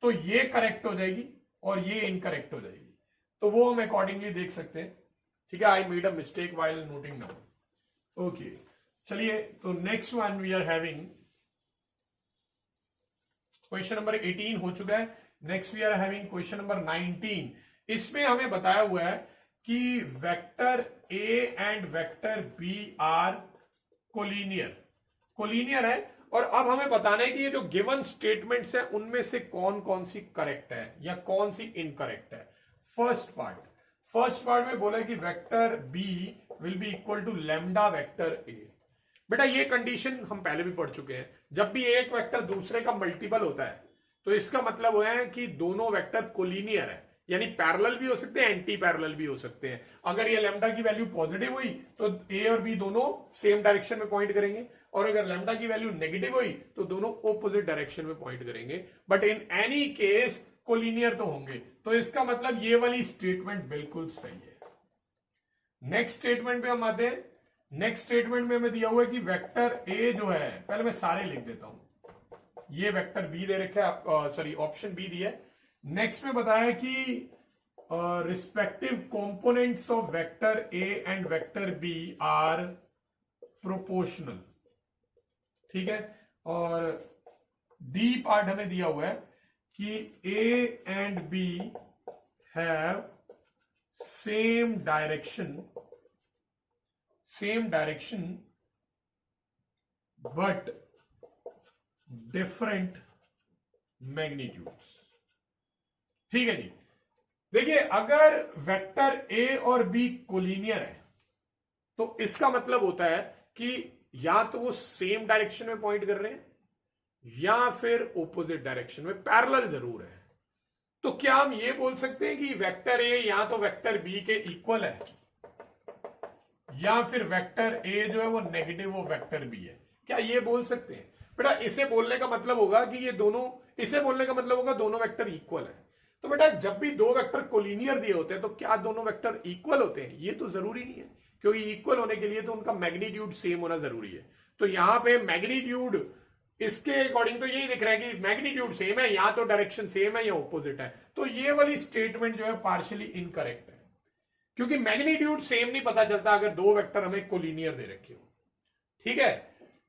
तो ये करेक्ट हो जाएगी और ये इनकरेक्ट हो जाएगी, तो वो हम अकॉर्डिंगली देख सकते हैं, ठीक है। I made a mistake while noting down. Okay, चलिए तो next one we are having question number 18 हो चुका है। Next we are having question number 19। इसमें हमें बताया हुआ है कि vector A and vector B are collinear है। और अब हमें बताना है कि ये जो गिवन स्टेटमेंट्स है उनमें से कौन कौन सी करेक्ट है या कौन सी इनकरेक्ट है। फर्स्ट पार्ट में बोला है कि vector B will be equal to lambda vector A. बेटा ये कंडीशन हम पहले भी पढ़ चुके हैं। जब भी एक वेक्टर दूसरे का मल्टीपल होता है तो इसका मतलब हुआ है कि दोनों वेक्टर कोलिनियर है, यानी पैरेलल भी हो सकते हैं, एंटी पैरेलल भी हो सकते हैं। अगर ये लैम्डा की वैल्यू पॉजिटिव हुई तो ए और बी दोनों सेम डायरेक्शन में पॉइंट करेंगे, और अगर लैम्डा की वैल्यू नेगेटिव हुई तो दोनों ऑपोजिट डायरेक्शन में पॉइंट करेंगे, but in any case collinear तो होंगे। तो इसका मतलब ये वाली स्टेटमेंट बिल्कुल सही है। नेक्स्ट स्टेटमेंट पे हम आते हैं। नेक्स्ट स्टेटमेंट में हमें दिया हुआ है कि वेक्टर ए जो है, पहले मैं सारे लिख देता हूं, ये वेक्टर बी दे रखा है, सॉरी ऑप्शन बी दिया है। नेक्स्ट में बताया कि respective components of vector A and vector B are proportional, ठीक है। और डी पार्ट हमें दिया हुआ है कि A and B have same direction but different magnitudes, ठीक है जी। देखिए अगर वेक्टर ए और बी कोलिनियर है तो इसका मतलब होता है कि या तो वो सेम डायरेक्शन में पॉइंट कर रहे हैं या फिर ऑपोजिट डायरेक्शन में पैरेलल जरूर है। तो क्या हम ये बोल सकते हैं कि वेक्टर ए या तो वेक्टर बी के इक्वल है, या फिर वेक्टर ए जो है वो नेगेटिव वो वेक्टर बी है? क्या ये बोल सकते हैं? बेटा इसे बोलने का मतलब होगा कि ये दोनों, इसे बोलने का मतलब होगा दोनों वेक्टर इक्वल है। तो बेटा जब भी दो वेक्टर कोलिनियर दिए होते हैं तो क्या दोनों वेक्टर इक्वल होते हैं? ये तो जरूरी नहीं है, क्योंकि इक्वल होने के लिए तो उनका मैग्नीट्यूड सेम होना जरूरी है। तो यहां पे मैग्नीट्यूड इसके अकॉर्डिंग तो यही दिख रहा है कि मैग्नीट्यूड सेम है, या तो डायरेक्शन सेम है या ऑपोजिट है। तो ये वाली स्टेटमेंट जो है पार्शियली इनकरेक्ट है, क्योंकि मैग्नीट्यूड सेम नहीं पता चलता अगर दो वेक्टर हमें कोलिनियर दे रखे हो। ठीक है,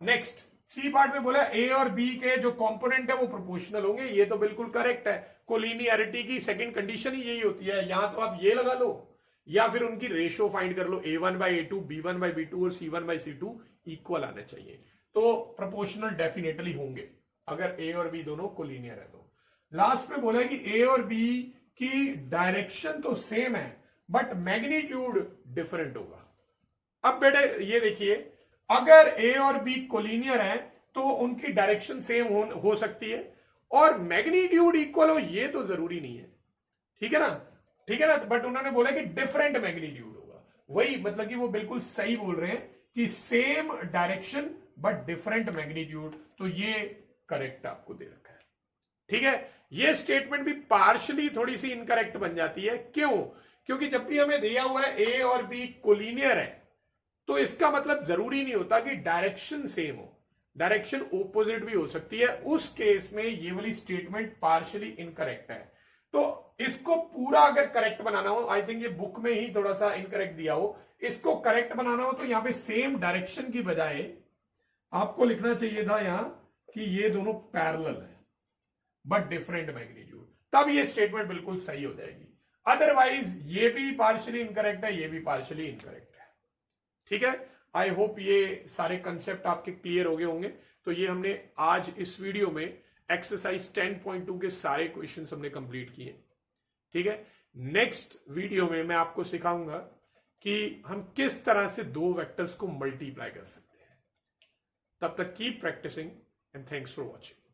नेक्स्ट सी पार्ट में बोला ए और बी के जो कंपोनेंट है वो प्रोपोर्शनल होंगे। ये तो बिल्कुल करेक्ट है। कोलिनियरिटी की सेकंड कंडीशन ही यही होती है, यहां तो आप ये लगा लो या फिर उनकी रेशियो फाइंड कर लो, A1/A2, B1/B2 और C1/C2 इक्वल आने चाहिए। तो प्रोपोर्शनल डेफिनेटली होंगे अगर ए और बी दोनों कोलिनियर है। तो लास्ट में बोला है कि ए और बी की डायरेक्शन तो सेम है बट मैग्नीट्यूड डिफरेंट होगा। अब बेटे ये देखिए, अगर ए और बी कोलिनियर है तो उनकी डायरेक्शन सेम हो सकती है और मैग्नीट्यूड इक्वल हो ये तो जरूरी नहीं है। ठीक है ना, ठीक है ना, बट उन्होंने बोला कि डिफरेंट मैग्नीट्यूड होगा। वही मतलब कि वो बिल्कुल सही बोल रहे हैं कि same direction but different magnitude. तो ये करेक्ट आपको दे रखा है। ठीक है, ये स्टेटमेंट भी पार्शियली थोड़ी सी इनकरेक्ट बन जाती है। क्यों? क्योंकि जब भी हमें दिया हुआ है ए और बी कोलिनियर है तो इसका मतलब जरूरी नहीं होता कि डायरेक्शन सेम हो, डायरेक्शन ओपोजिट भी हो सकती है। उस केस में ये वाली स्टेटमेंट पार्शियली इनकरेक्ट है। तो इसको पूरा अगर करेक्ट बनाना हो, आई थिंक ये बुक में ही थोड़ा सा इनकरेक्ट दिया हो, इसको करेक्ट बनाना हो तो यहां पे सेम डायरेक्शन की बजाय आपको लिखना चाहिए था यहां कि ये दोनों पैरेलल है बट डिफरेंट मैग्नीट्यूड, तब ये स्टेटमेंट बिल्कुल सही हो जाएगी। अदरवाइज ये भी पार्शियली इनकरेक्ट है, ये भी पार्शियली इनकरेक्ट है। ठीक है, आई होप ये सारे कंसेप्ट आपके क्लियर हो गए होंगे। तो ये हमने आज इस वीडियो में एक्सरसाइज 10.2 के सारे क्वेश्चंस हमने कंप्लीट किए। ठीक है, नेक्स्ट वीडियो में मैं आपको सिखाऊंगा कि हम किस तरह से दो वेक्टर्स को मल्टीप्लाई कर सकते हैं। तब तक keep practicing and thanks for watching.